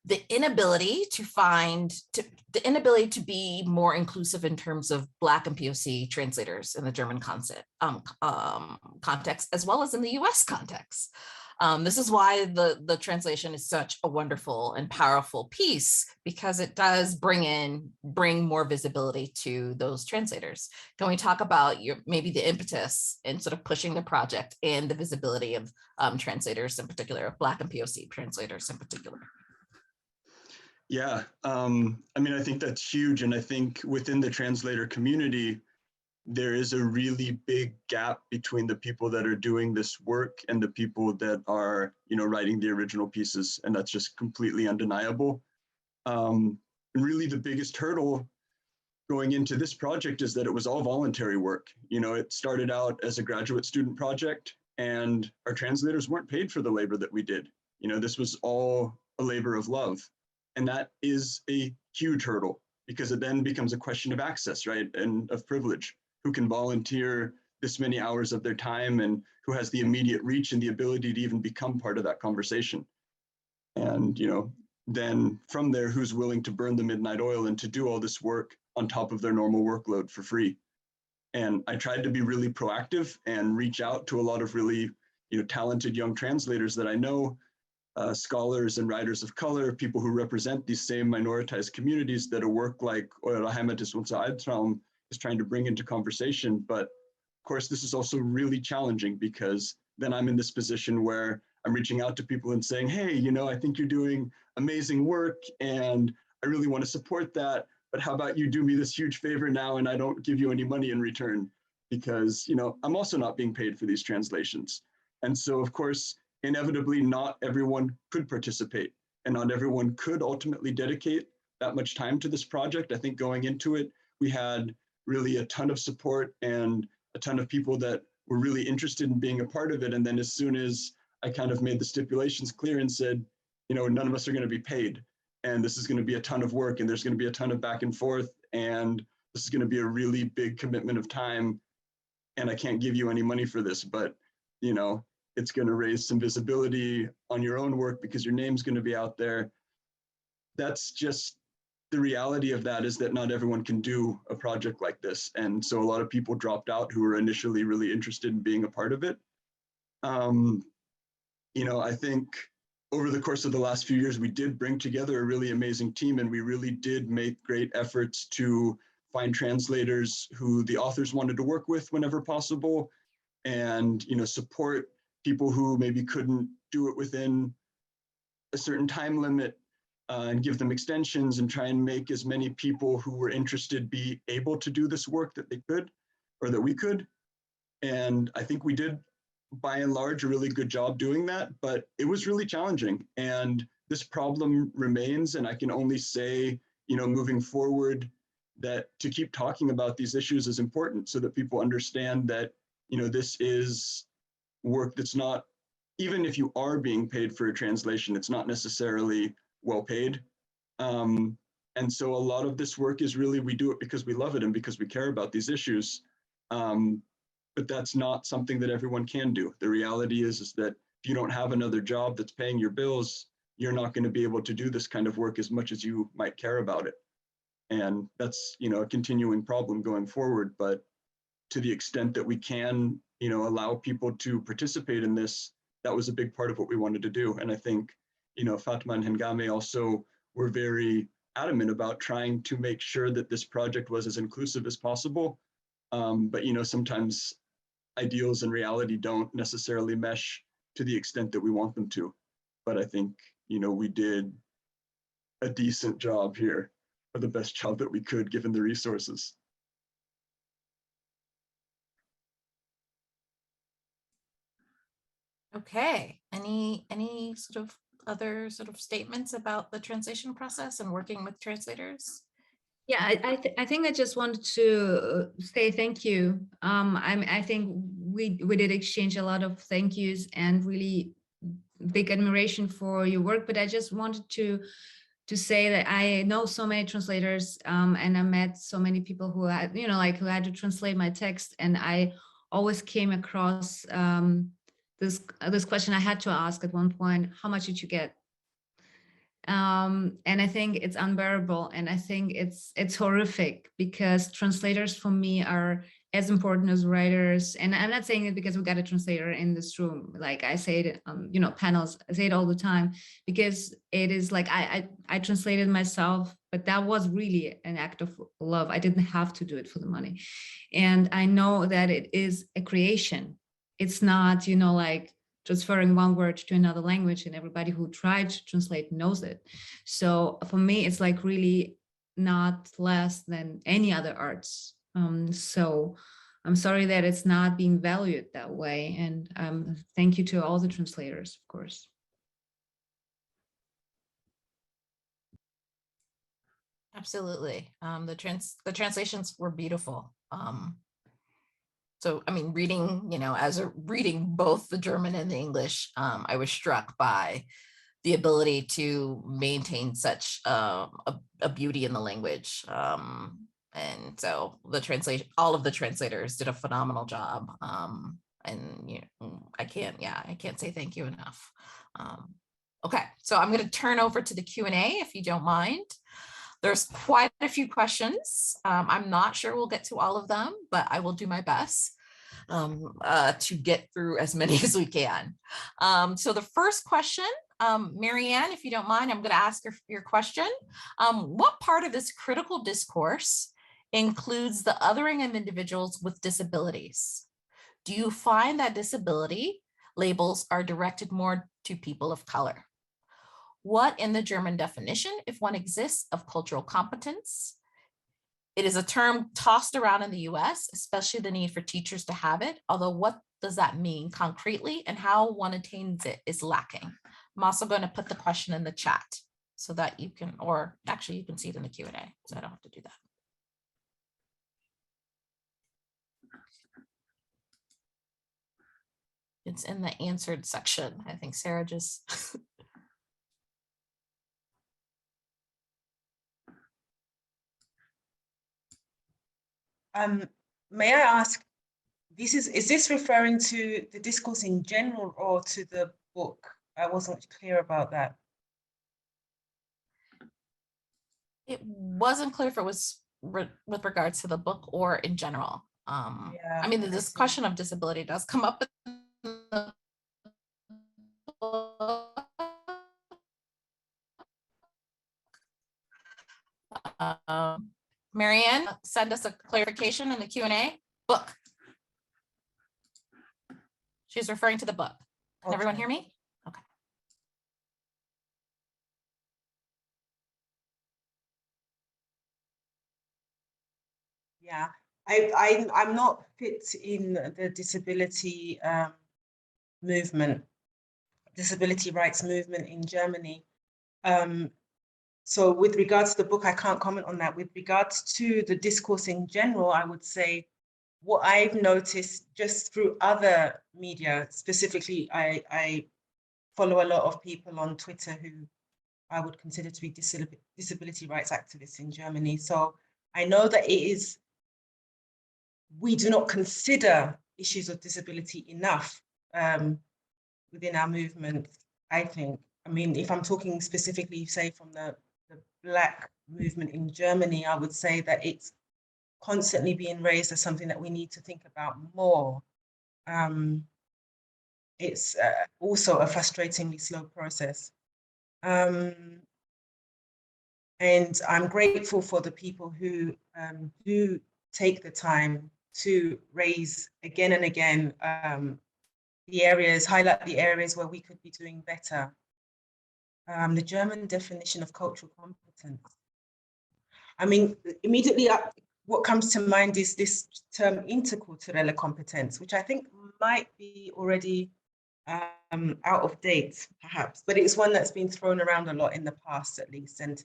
S2: the inability to be more inclusive in terms of Black and POC translators in the German context, as well as in the US context. This is why the translation is such a wonderful and powerful piece, because it does bring more visibility to those translators. Can we talk about maybe the impetus in sort of pushing the project and the visibility of translators in particular, of Black and POC translators in particular?
S5: Yeah, I think that's huge. And I think within the translator community, there is a really big gap between the people that are doing this work and the people that are, writing the original pieces. And that's just completely undeniable. And really the biggest hurdle going into this project is that it was all voluntary work. It started out as a graduate student project and our translators weren't paid for the labor that we did. This was all a labor of love. And that is a huge hurdle because it then becomes a question of access, right? And of privilege. Who can volunteer this many hours of their time and who has the immediate reach and the ability to even become part of that conversation. And, then from there, who's willing to burn the midnight oil and to do all this work on top of their normal workload for free. And I tried to be really proactive and reach out to a lot of really, talented young translators that I know, scholars and writers of color, people who represent these same minoritized communities that a work like Eure Heimat ist unser Albtraum is trying to bring into conversation. But of course, this is also really challenging because then I'm in this position where I'm reaching out to people and saying, hey, I think you're doing amazing work and I really want to support that. But how about you do me this huge favor now and I don't give you any money in return because, I'm also not being paid for these translations. And so, of course, inevitably, not everyone could participate and not everyone could ultimately dedicate that much time to this project. I think going into it, we had really a ton of support and a ton of people that were really interested in being a part of it. And then as soon as I kind of made the stipulations clear and said, none of us are going to be paid and this is going to be a ton of work and there's going to be a ton of back and forth and this is going to be a really big commitment of time and I can't give you any money for this, but it's going to raise some visibility on your own work because your name's going to be out there. That's just the reality of that, is that not everyone can do a project like this. And so a lot of people dropped out who were initially really interested in being a part of it. I think over the course of the last few years, we did bring together a really amazing team and we really did make great efforts to find translators who the authors wanted to work with whenever possible and, support people who maybe couldn't do it within a certain time limit and give them extensions and try and make as many people who were interested be able to do this work that they could or that we could. And I think we did, by and large, a really good job doing that, but it was really challenging. And this problem remains, and I can only say, moving forward, that to keep talking about these issues is important so that people understand that, this is work that's not, even if you are being paid for a translation, it's not necessarily well paid. And so a lot of this work is really, we do it because we love it and because we care about these issues. But that's not something that everyone can do. The reality is that if you don't have another job that's paying your bills, you're not going to be able to do this kind of work as much as you might care about it. And that's, a continuing problem going forward. But to the extent that we can, allow people to participate in this, that was a big part of what we wanted to do. And I think, Fatma and Hengameh also were very adamant about trying to make sure that this project was as inclusive as possible. But, you know, sometimes ideals and reality don't necessarily mesh to the extent that we want them to. But I think, you know, we did a decent job here, or the best job that we could given the resources.
S2: Okay, any sort of other sort of statements about the translation process and working with translators?
S6: Yeah, I think I just wanted to say thank you. I think we did exchange a lot of thank yous and really big admiration for your work, but I just wanted to say that I know so many translators, and I met so many people who had, you know, like who had to translate my text, and I always came across this question I had to ask at one point: how much did you get? And I think it's unbearable, and I think it's horrific, because translators for me are as important as writers. And I'm not saying it because we got a translator in this room. Like I say it, you know, panels, I say it all the time, because it is like I translated myself, but that was really an act of love. I didn't have to do it for the money. And I know that it is a creation. It's not, you know, like transferring one word to another language, and everybody who tried to translate knows it. So for me, it's like really not less than any other arts. So I'm sorry that it's not being valued that way. And thank you to all the translators, of course.
S2: Absolutely. The translations were beautiful. So, I mean, reading, you know, reading both the German and the English, I was struck by the ability to maintain such a beauty in the language. And so all of the translators did a phenomenal job. And you know, I can't say thank you enough. Okay, so I'm going to turn over to the Q&A if you don't mind. There's quite a few questions. I'm not sure we'll get to all of them, but I will do my best to get through as many as we can. So the first question, Marianne, if you don't mind, I'm going to ask your question. What part of this critical discourse includes the othering of individuals with disabilities? Do you find that disability labels are directed more to people of color? What in the German definition, if one exists, of cultural competence? It is a term tossed around in the US, especially the need for teachers to have it, although what does that mean concretely and how one attains it is lacking. I'm also going to put the question in the chat so that you can, or actually you can see it in the Q&A, so I don't have to do that. It's in the answered section. I think Sarah just
S3: may I ask, is this referring to the discourse in general or to the book? I wasn't clear about that.
S2: It wasn't clear if it was with regards to the book or in general.
S3: Yeah,
S2: I mean, the discussion of disability does come up in the book. Marianne, send us a clarification in the Q&A. Book. She's referring to the book. Can everyone hear me? Okay.
S3: Yeah, I'm not fit in the disability movement, disability rights movement in Germany. So with regards to the book, I can't comment on that. With regards to the discourse in general, I would say what I've noticed just through other media, specifically, I follow a lot of people on Twitter who I would consider to be disability rights activists in Germany. So I know that we do not consider issues of disability enough within our movement, I think. I mean, if I'm talking specifically, say, from the Black movement in Germany, I would say that it's constantly being raised as something that we need to think about more. It's also a frustratingly slow process. And I'm grateful for the people who do take the time to raise again and again highlight the areas where we could be doing better. The German definition of cultural competence. I mean, immediately what comes to mind is this term interkulturelle Kompetenz, which I think might be already out of date, perhaps, but it's one that's been thrown around a lot in the past, at least. And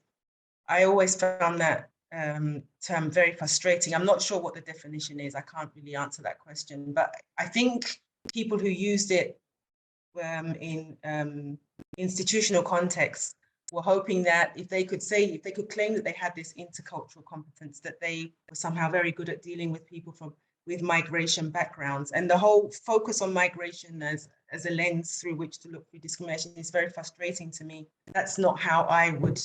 S3: I always found that term very frustrating. I'm not sure what the definition is. I can't really answer that question, but I think people who used it in institutional contexts were hoping that if they could claim that they had this intercultural competence, that they were somehow very good at dealing with people with migration backgrounds. And the whole focus on migration as a lens through which to look for discrimination is very frustrating to me. That's not how I would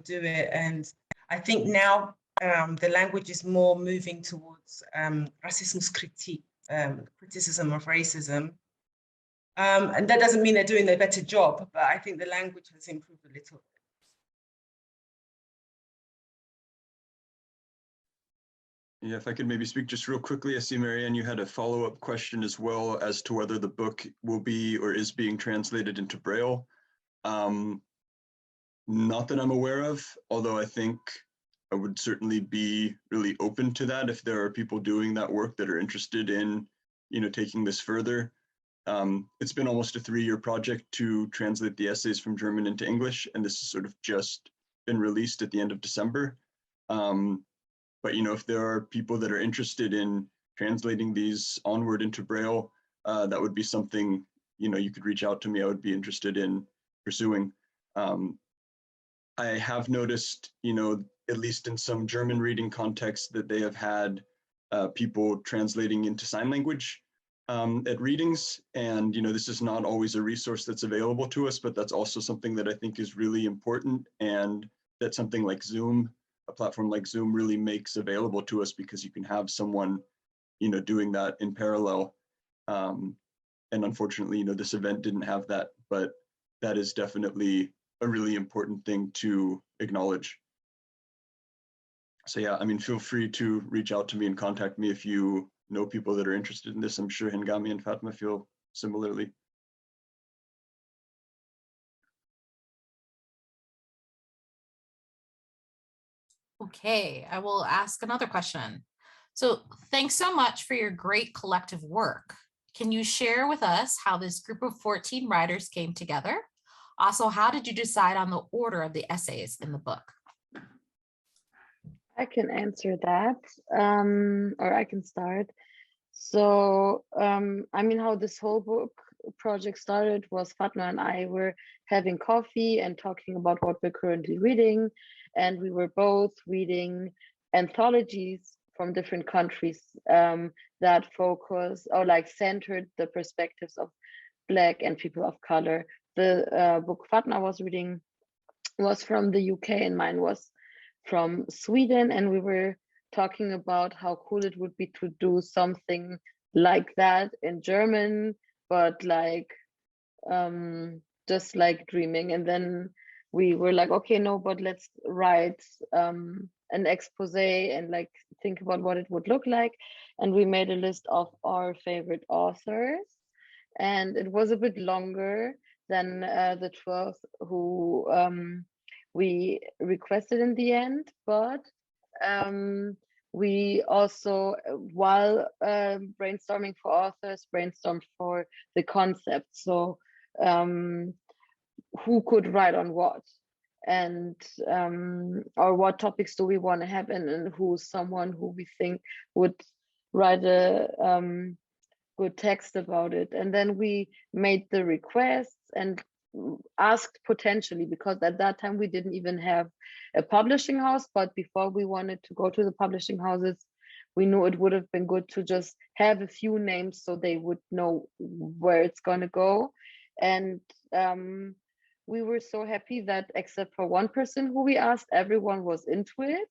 S3: do it. And I think now the language is more moving towards Rassismuskritik, criticism of racism. And that doesn't mean they're doing a better job, but I think the language has improved a little bit.
S5: Yeah, if I could maybe speak just real quickly. I see, Marianne, you had a follow-up question as well as to whether the book will be or is being translated into Braille. Not that I'm aware of, although I think I would certainly be really open to that if there are people doing that work that are interested in, taking this further. It's been almost a 3-year project to translate the essays from German into English, and this has sort of just been released at the end of December. But, if there are people that are interested in translating these onward into Braille, that would be something, you could reach out to me. I would be interested in pursuing. I have noticed, at least in some German reading contexts, that they have had people translating into sign language at readings. And, this is not always a resource that's available to us, but that's also something that I think is really important, and that something like Zoom, a platform like Zoom, really makes available to us, because you can have someone, doing that in parallel. And unfortunately, this event didn't have that, but that is definitely a really important thing to acknowledge. So yeah, I mean, feel free to reach out to me and contact me if you know people that are interested in this. I'm sure Hengameh and Fatma feel similarly.
S2: Okay, I will ask another question. So thanks so much for your great collective work. Can you share with us how this group of 14 writers came together? Also, how did you decide on the order of the essays in the book?
S4: I can answer that, or I can start. So, I mean, how this whole book project started was Fatma and I were having coffee and talking about what we're currently reading. And we were both reading anthologies from different countries that focus or centered the perspectives of Black and people of color. The book Fatma was reading was from the UK and mine was from Sweden, and we were talking about how cool it would be to do something like that in German, but just dreaming. And then we were like, okay, no, but let's write an expose and think about what it would look like. And we made a list of our favorite authors, and it was a bit longer than the 12 who we requested in the end, but we also, while brainstorming for authors, brainstormed for the concept. So who could write on what, and or what topics do we want to have, and who's someone who we think would write a good text about it. And then we made the requests and asked potentially, because at that time we didn't even have a publishing house, but before we wanted to go to the publishing houses, we knew it would have been good to just have a few names so they would know where it's going to go. And we were so happy that except for one person who we asked, everyone was into it.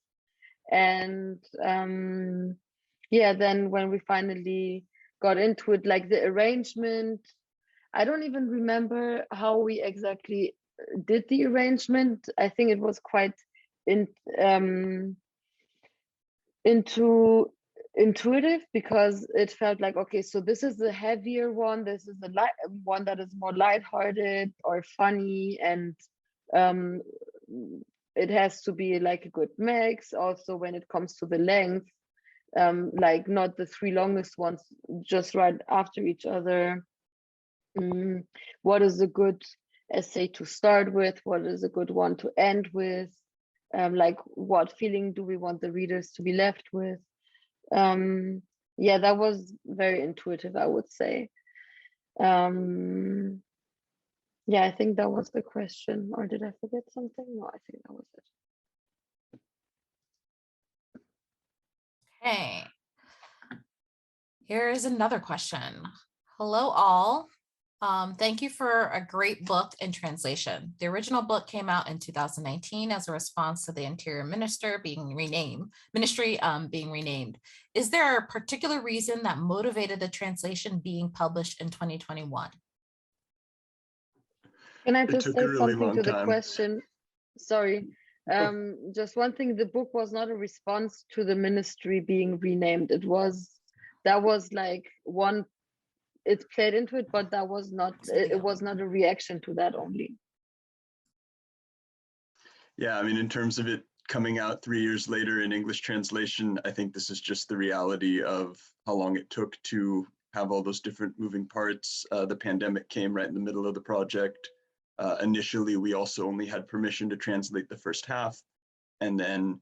S4: And yeah, then when we finally got into it, the arrangement, I don't even remember how we exactly did the arrangement. I think it was quite intuitive, because it felt like, okay, so this is the heavier one, this is the light one that is more lighthearted or funny, and it has to be like a good mix. Also, when it comes to the length, like not the 3 longest ones just right after each other. What is a good essay to start with? What is a good one to end with? Like, what feeling do we want the readers to be left with? Yeah, that was very intuitive, I would say. Yeah, I think that was the question. Or did I forget something? No, I think that was it.
S2: Okay. Here is another question. Hello, all. Thank you for a great book and translation. The original book came out in 2019 as a response to the Interior Ministry being renamed. Is there a particular reason that motivated the translation being published in 2021?
S4: Can I
S5: It
S4: just
S5: took
S4: say
S5: a really
S4: something
S5: long
S4: to the
S5: time.
S4: question? Sorry. Just one thing, the book was not a response to the ministry being renamed. That was like one, it played into it, but that was not, it was not a reaction to that only.
S5: Yeah, I mean, in terms of it coming out 3 years later in English translation, I think this is just the reality of how long it took to have all those different moving parts. The pandemic came right in the middle of the project. Initially, we also only had permission to translate the first half, and then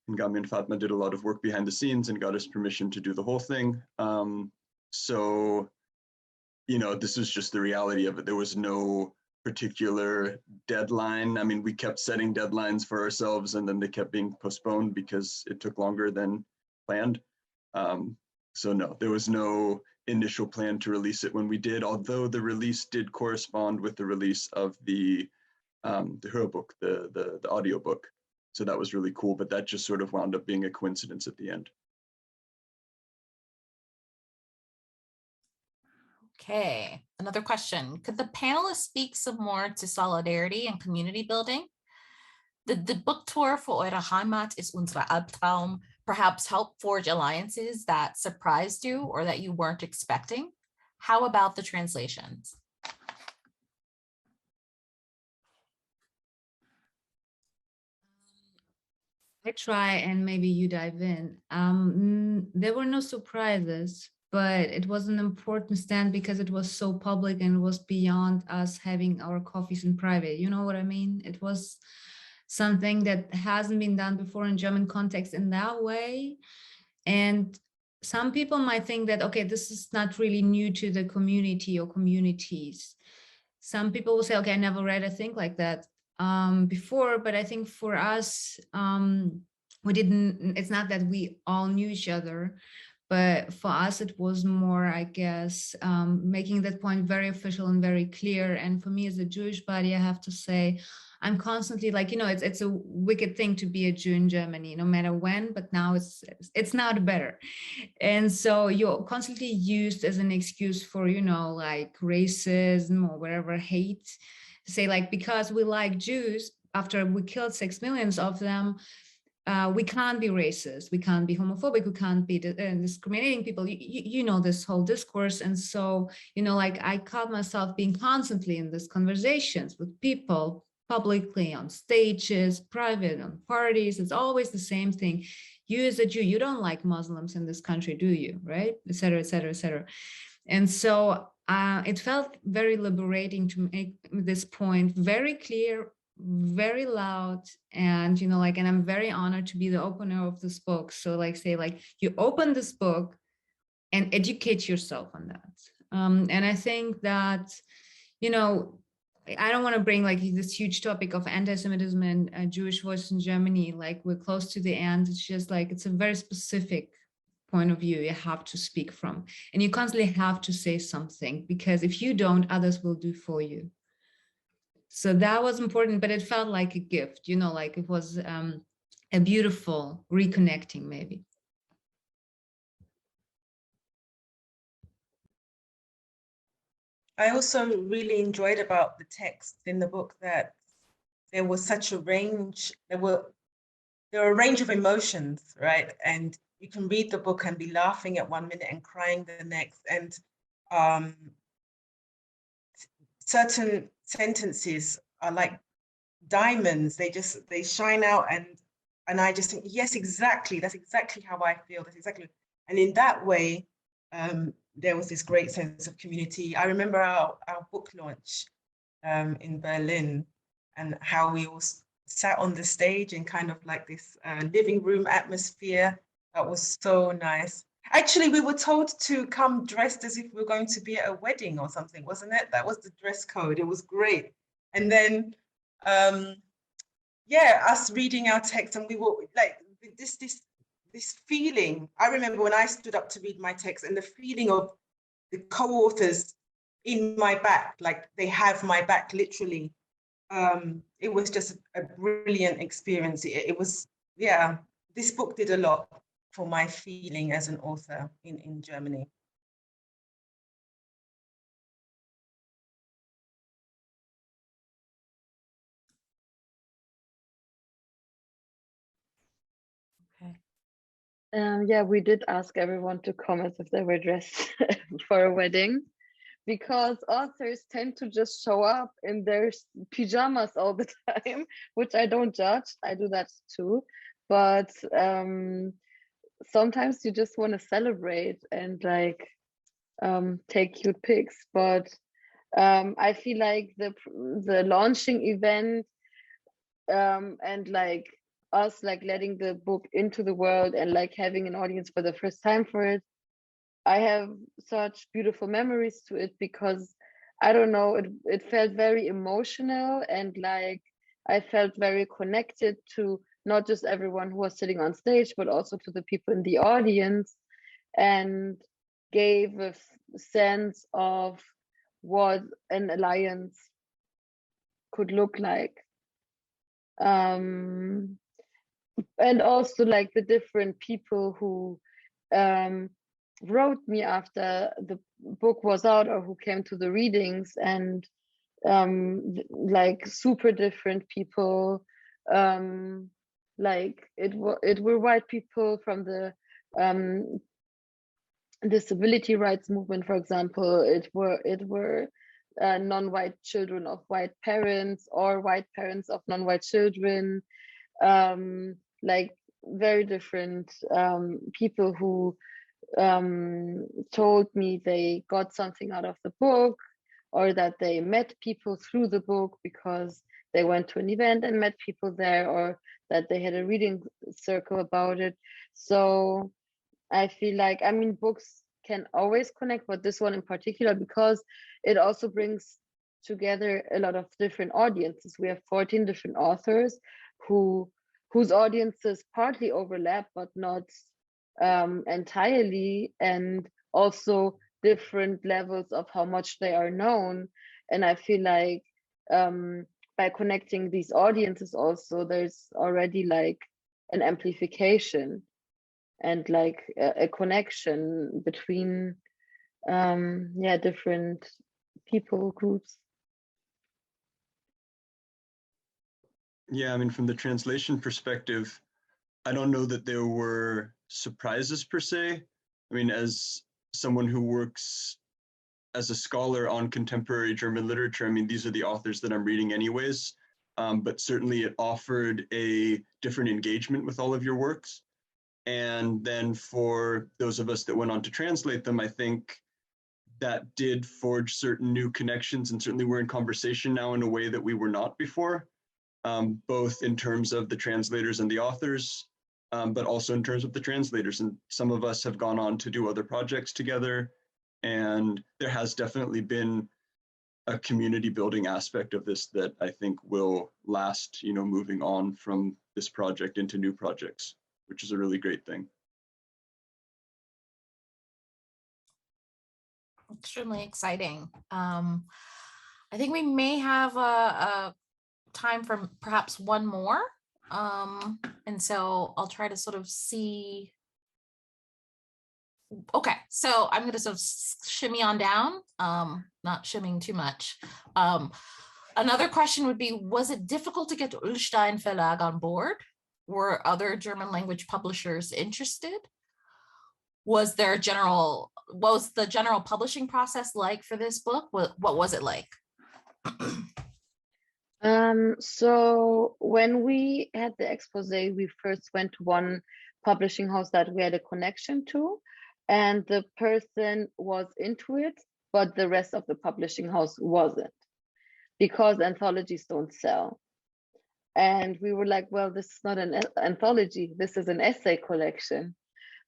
S5: Hengameh and Fatma did a lot of work behind the scenes and got us permission to do the whole thing. So, you know, this is just the reality of it. There was no particular deadline. I mean, we kept setting deadlines for ourselves, and then they kept being postponed because it took longer than planned. So no, there was no initial plan to release it when we did, although the release did correspond with the release of the Hörbuch, the audiobook. So that was really cool, but that just sort of wound up being a coincidence at the end.
S2: Okay, another question. Could the panelists speak some more to solidarity and community building? Did the book tour for Eure Heimat ist unser Albtraum perhaps help forge alliances that surprised you or that you weren't expecting? How about the translations?
S6: I try and maybe you dive in. There were no surprises, but it was an important stand because it was so public and it was beyond us having our coffees in private. You know what I mean? It was something that hasn't been done before in German context in that way. And some people might think that, okay, this is not really new to the community or communities. Some people will say, okay, I never read a thing like that before, but I think for us, it's not that we all knew each other, but for us, it was more, I guess, making that point very official and very clear. And for me as a Jewish body, I have to say, I'm constantly like, you know, it's a wicked thing to be a Jew in Germany, no matter when, but now it's not better. And so you're constantly used as an excuse for, you know, like racism or whatever, hate, to say like, because we like Jews, after we killed 6 million of them, we can't be racist, we can't be homophobic, we can't be discriminating people. You know, this whole discourse. And so, you know, like I caught myself being constantly in these conversations with people, publicly, on stages, private, on parties. It's always the same thing. You as a Jew, you don't like Muslims in this country, do you? Right? Et cetera, et cetera, et cetera. And so it felt very liberating to make this point very clear, very loud, and, you know, like, and I'm very honored to be the opener of this book. So like say, like, you open this book and educate yourself on that. And I think that, you know, I don't want to bring like this huge topic of anti-Semitism and Jewish voice in Germany. Like, we're close to the end. It's just like, it's a very specific point of view you have to speak from. And you constantly have to say something, because if you don't, others will do for you. So that was important, but it felt like a gift, you know, like it was a beautiful reconnecting maybe.
S3: I also really enjoyed about the text in the book that there was such a range. There were there are a range of emotions, right? And you can read the book and be laughing at one minute and crying the next. And certain sentences are like diamonds. They shine out, and I just think, yes, exactly. That's exactly how I feel. That's exactly. And in that way, there was this great sense of community. I remember our book launch in Berlin, and how we all sat on the stage in kind of like this living room atmosphere. That was so nice. Actually, we were told to come dressed as if we were going to be at a wedding or something, wasn't it? That was the dress code. It was great. And then, yeah, us reading our text, and we were like this feeling. I remember when I stood up to read my text, and the feeling of the co-authors in my back, like they have my back literally. It was just a brilliant experience. It was, yeah, this book did a lot for my feeling as an author in Germany.
S2: Okay.
S4: Yeah, we did ask everyone to come as if they were dressed for a wedding, because authors tend to just show up in their pajamas all the time, which I don't judge. I do that too. But sometimes you just want to celebrate and like take cute pics. But I feel like the launching event and like us like letting the book into the world and like having an audience for the first time for it, I have such beautiful memories to it, because I don't know, it felt very emotional, and like I felt very connected to not just everyone who was sitting on stage, but also to the people in the audience, and gave a sense of what an alliance could look like. And also like the different people who wrote me after the book was out, or who came to the readings, and like super different people. Like it were white people from the disability rights movement, for example. It were non-white children of white parents, or white parents of non-white children. Like very different people who told me they got something out of the book, or that they met people through the book because they went to an event and met people there, or that they had a reading circle about it. So I feel like, I mean, books can always connect, but this one in particular, because it also brings together a lot of different audiences. We have 14 different authors whose audiences partly overlap, but not entirely, and also different levels of how much they are known. And I feel like by connecting these audiences also, there's already like an amplification and like a connection between different people groups.
S5: Yeah, I mean, from the translation perspective, I don't know that there were surprises per se. I mean, as someone who works as a scholar on contemporary German literature, I mean, these are the authors that I'm reading anyways, but certainly it offered a different engagement with all of your works. And then for those of us that went on to translate them, I think that did forge certain new connections, and certainly we're in conversation now in a way that we were not before, both in terms of the translators and the authors, but also in terms of the translators. And some of us have gone on to do other projects together. And there has definitely been a community building aspect of this that I think will last, you know, moving on from this project into new projects, which is a really great thing.
S2: Extremely exciting. I think we may have a time for perhaps one more. And so I'll try to sort of see. Okay, so I'm going to sort of shimmy on down, not shimmying too much. Another question would be, was it difficult to get Ullstein Verlag on board? were other German language publishers interested? Was there what was the general publishing process like for this book? What was it like?
S4: So when we had the expose, we first went to one publishing house that we had a connection to, and the person was into it, but the rest of the publishing house wasn't, because anthologies don't sell. And we were like, well, this is not an anthology, this is an essay collection,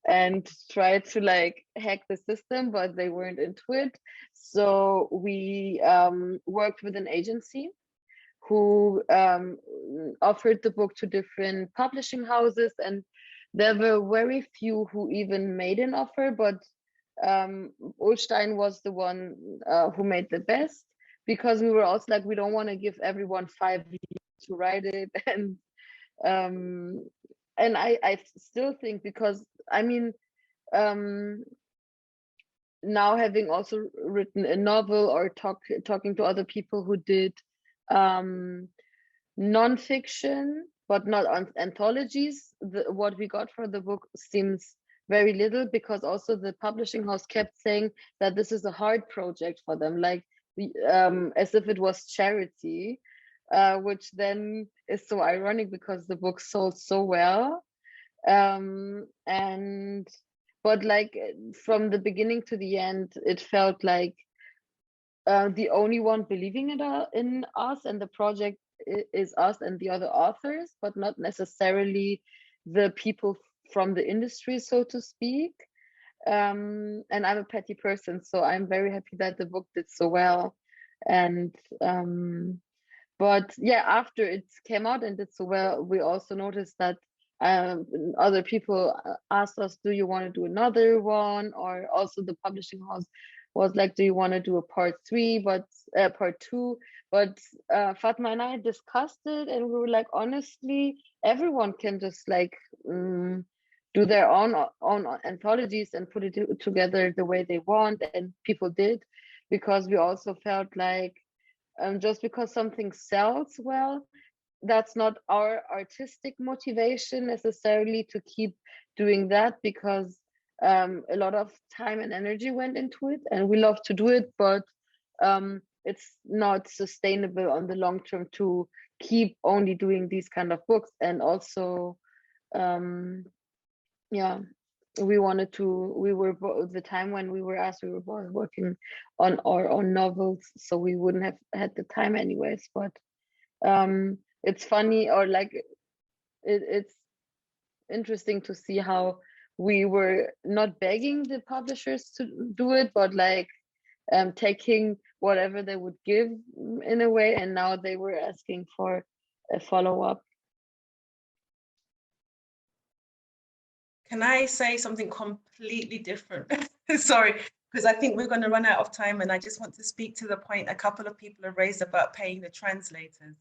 S4: and tried to like hack the system, but they weren't into it. So we worked with an agency who offered the book to different publishing houses, and there were very few who even made an offer, but Ullstein was the one who made the best, because we were also like, we don't want to give everyone 5 years to write it. And I still think, because I mean, now having also written a novel or talking to other people who did non-fiction, but not anthologies, what we got for the book seems very little, because also the publishing house kept saying that this is a hard project for them, like as if it was charity, which then is so ironic because the book sold so well. But like from the beginning to the end, it felt like the only one believing in us and the project is us and the other authors, but not necessarily the people from the industry, so to speak. And I'm a petty person, so I'm very happy that the book did so well. And but yeah, after it came out and did so well, we also noticed that other people asked us, do you want to do another one? Or also the publishing house was like, do you want to do a part 2? But Fatma and I discussed it, and we were like, honestly, everyone can just like do their own anthologies and put it together the way they want, and people did, because we also felt like just because something sells well, that's not our artistic motivation necessarily to keep doing that, because a lot of time and energy went into it, and we love to do it, but it's not sustainable on the long term to keep only doing these kind of books. And also yeah, we were the time when we were asked, we were both working on our own novels, so we wouldn't have had the time anyways. But it's funny, or like it's interesting to see how we were not begging the publishers to do it, but like taking whatever they would give in a way, and now they were asking for a follow-up.
S3: Can I say something completely different? Sorry, because I think we're going to run out of time, and I just want to speak to the point a couple of people have raised about paying the translators.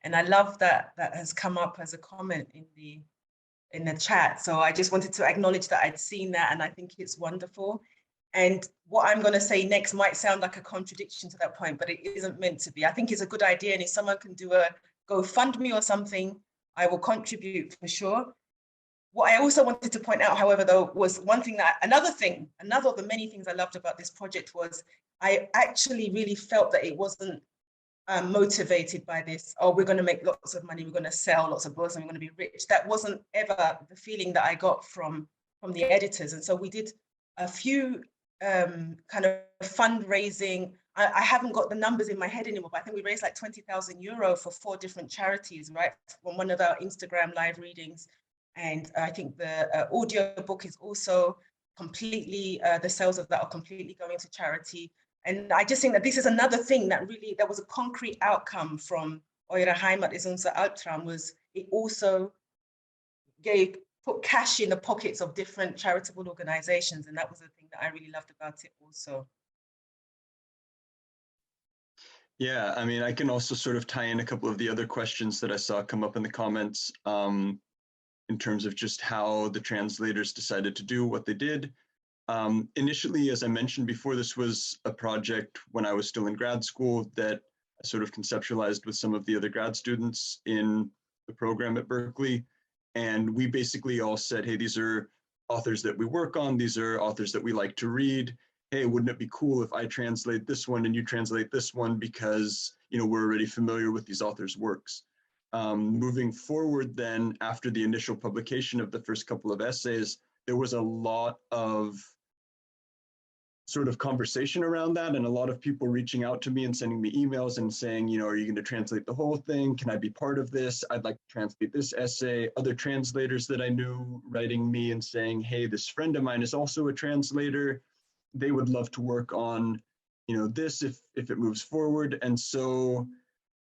S3: And I love that has come up as a comment in the chat. So I just wanted to acknowledge that I'd seen that, and I think it's wonderful. And what I'm going to say next might sound like a contradiction to that point, but it isn't meant to be. I think it's a good idea, and if someone can do a GoFundMe or something, I will contribute for sure. What I also wanted to point out, however, though, was another of the many things I loved about this project was I actually really felt that it wasn't motivated by this, oh, we're going to make lots of money, we're going to sell lots of books, and we're going to be rich. That wasn't ever the feeling that I got from the editors. And so we did a few kind of fundraising. I haven't got the numbers in my head anymore, but I think we raised like 20,000 euro for 4 different charities, right? From one of our Instagram live readings. And I think the audio book is also completely, the sales of that are completely going to charity. And I just think that this is another thing that really, there was a concrete outcome from Eure Heimat ist unser Albtraum, was it also put cash in the pockets of different charitable organizations. And that was the thing that I really loved about it also.
S5: Yeah, I mean, I can also sort of tie in a couple of the other questions that I saw come up in the comments in terms of just how the translators decided to do what they did. Initially, as I mentioned before, this was a project when I was still in grad school that I sort of conceptualized with some of the other grad students in the program at Berkeley. And we basically all said, hey, these are authors that we work on. These are authors that we like to read. Hey, wouldn't it be cool if I translate this one and you translate this one, because we're already familiar with these authors' works. Moving forward then, after the initial publication of the first couple of essays, there was a lot of sort of conversation around that, and a lot of people reaching out to me and sending me emails and saying, are you going to translate the whole thing? Can I be part of this? I'd like to translate this essay. Other translators that I knew writing me and saying, hey, this friend of mine is also a translator. They would love to work on, this if it moves forward. And so,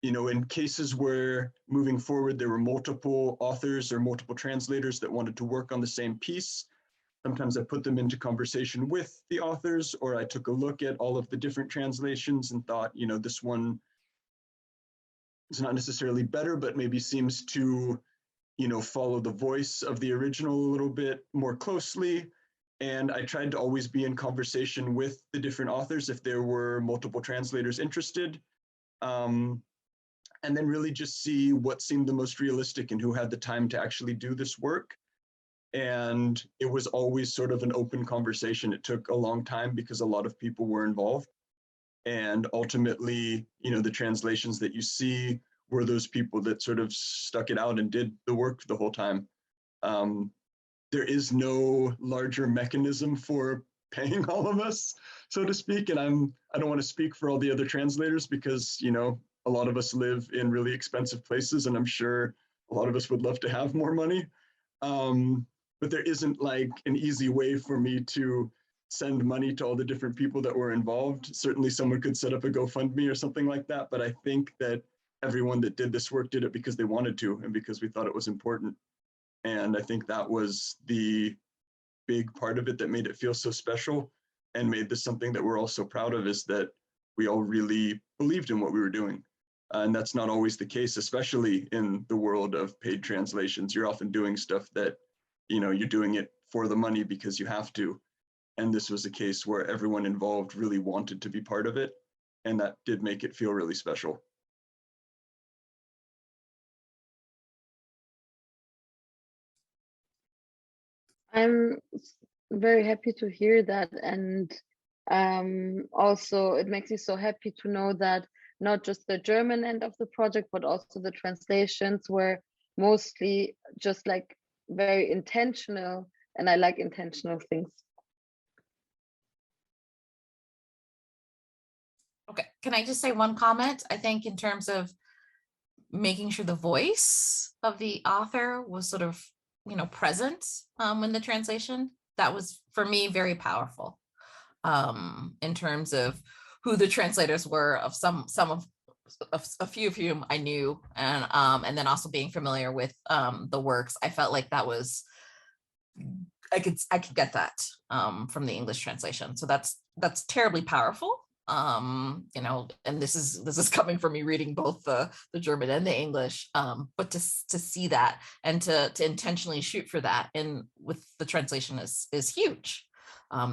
S5: in cases where moving forward, there were multiple authors or multiple translators that wanted to work on the same piece, sometimes I put them into conversation with the authors, or I took a look at all of the different translations and thought, this one is not necessarily better, but maybe seems to, follow the voice of the original a little bit more closely. And I tried to always be in conversation with the different authors if there were multiple translators interested. And then really just see what seemed the most realistic and who had the time to actually do this work. And it was always sort of an open conversation. It took a long time because a lot of people were involved. And ultimately, the translations that you see were those people that sort of stuck it out and did the work the whole time. There is no larger mechanism for paying all of us, so to speak. And I don't want to speak for all the other translators because, a lot of us live in really expensive places, and I'm sure a lot of us would love to have more money. But there isn't like an easy way for me to send money to all the different people that were involved. Certainly someone could set up a GoFundMe or something like that, but I think that everyone that did this work did it because they wanted to and because we thought it was important. And I think that was the big part of it that made it feel so special and made this something that we're all so proud of, is that we all really believed in what we were doing. And that's not always the case, especially in the world of paid translations. You're often doing stuff that, you're doing it for the money because you have to. And this was a case where everyone involved really wanted to be part of it. And that did make it feel really special.
S4: I'm very happy to hear that. And also it makes me so happy to know that not just the German end of the project, but also the translations were mostly just like very intentional. And I like intentional things.
S2: Okay, can I just say one comment? I think in terms of making sure the voice of the author was sort of, present in the translation, that was for me very powerful in terms of who the translators were of some of a few of whom I knew, and then also being familiar with the works. I felt like that was, I could get that from the English translation. So that's terribly powerful. And this is coming from me reading both the German and the English, but to see that and to intentionally shoot for that and with the translation is huge.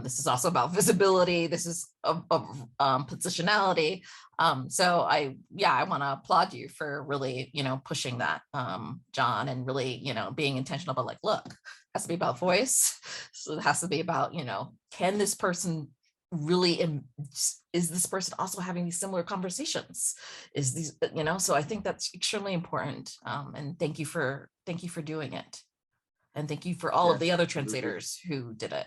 S2: This is also about visibility. This is of positionality. So I want to applaud you for really, pushing that, Jon, and really, being intentional about like, look, it has to be about voice. So it has to be about, can this person really, is this person also having these similar conversations? Is these, so I think that's extremely important. And thank you for doing it. And thank you for all of the other translators who did it.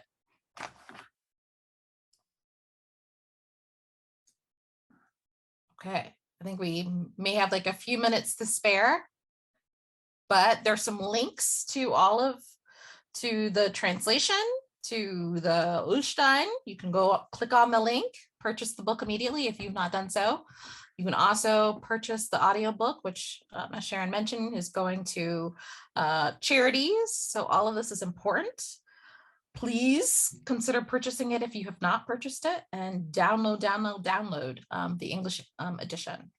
S2: Okay, I think we may have like a few minutes to spare, but there's some links to the translation, to the Ullstein. You can go click on the link, purchase the book immediately if you've not done so. You can also purchase the audiobook, which as Sharon mentioned, is going to charities. So all of this is important. Please consider purchasing it if you have not purchased it, and download the English edition.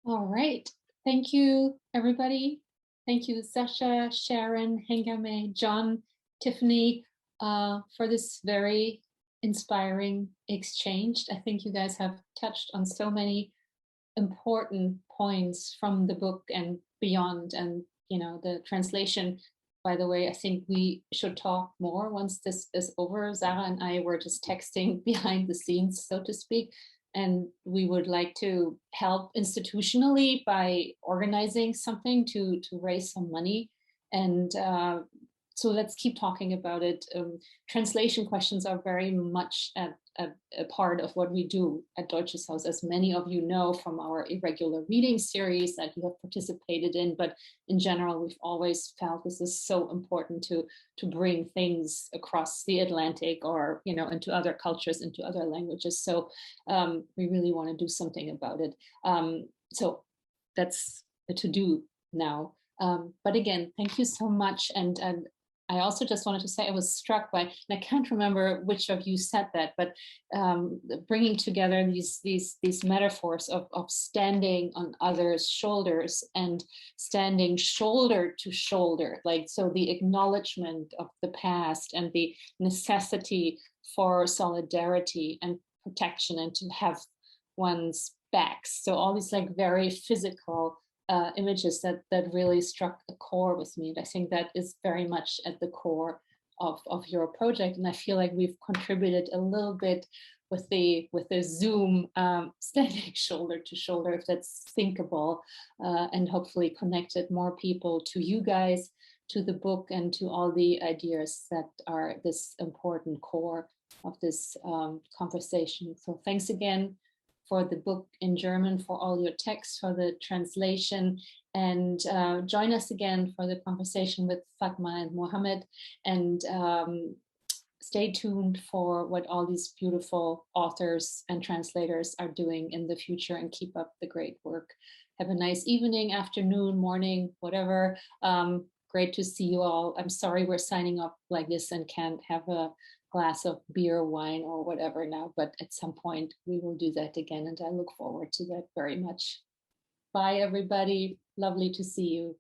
S1: All right. Thank you, everybody. Thank you, Sasha, Sharon, Hengameh, Jon, Tiffany, for this very inspiring exchange. I think you guys have touched on so many important points from the book and beyond, and the translation. By the way, I think we should talk more once this is over. Sarah and I were just texting behind the scenes, so to speak, and we would like to help institutionally by organizing something to raise some money. And so let's keep talking about it. Translation questions are very much a part of what we do at Deutsches Haus, as many of you know from our irregular reading series that you have participated in. But in general, we've always felt this is so important to bring things across the Atlantic or into other cultures, into other languages. So we really want to do something about it. So that's a to-do now. But again, thank you so much. And I also just wanted to say I was struck by, and I can't remember which of you said that, but bringing together these metaphors of standing on others' shoulders and standing shoulder to shoulder, like, so the acknowledgement of the past and the necessity for solidarity and protection and to have one's backs. So all these like very physical images that really struck a core with me. And I think that is very much at the core of your project. And I feel like we've contributed a little bit with the Zoom standing shoulder to shoulder, if that's thinkable, and hopefully connected more people to you guys, to the book, and to all the ideas that are this important core of this conversation. So thanks again for the book in German, for all your texts, for the translation, and join us again for the conversation with Fatma and Mohammed, and stay tuned for what all these beautiful authors and translators are doing in the future, and keep up the great work. Have a nice evening, afternoon, morning, whatever. Great to see you all. I'm sorry we're signing up like this and can't have a glass of beer, wine, or whatever now, but at some point we will do that again, and I look forward to that very much. Bye, everybody. Lovely to see you.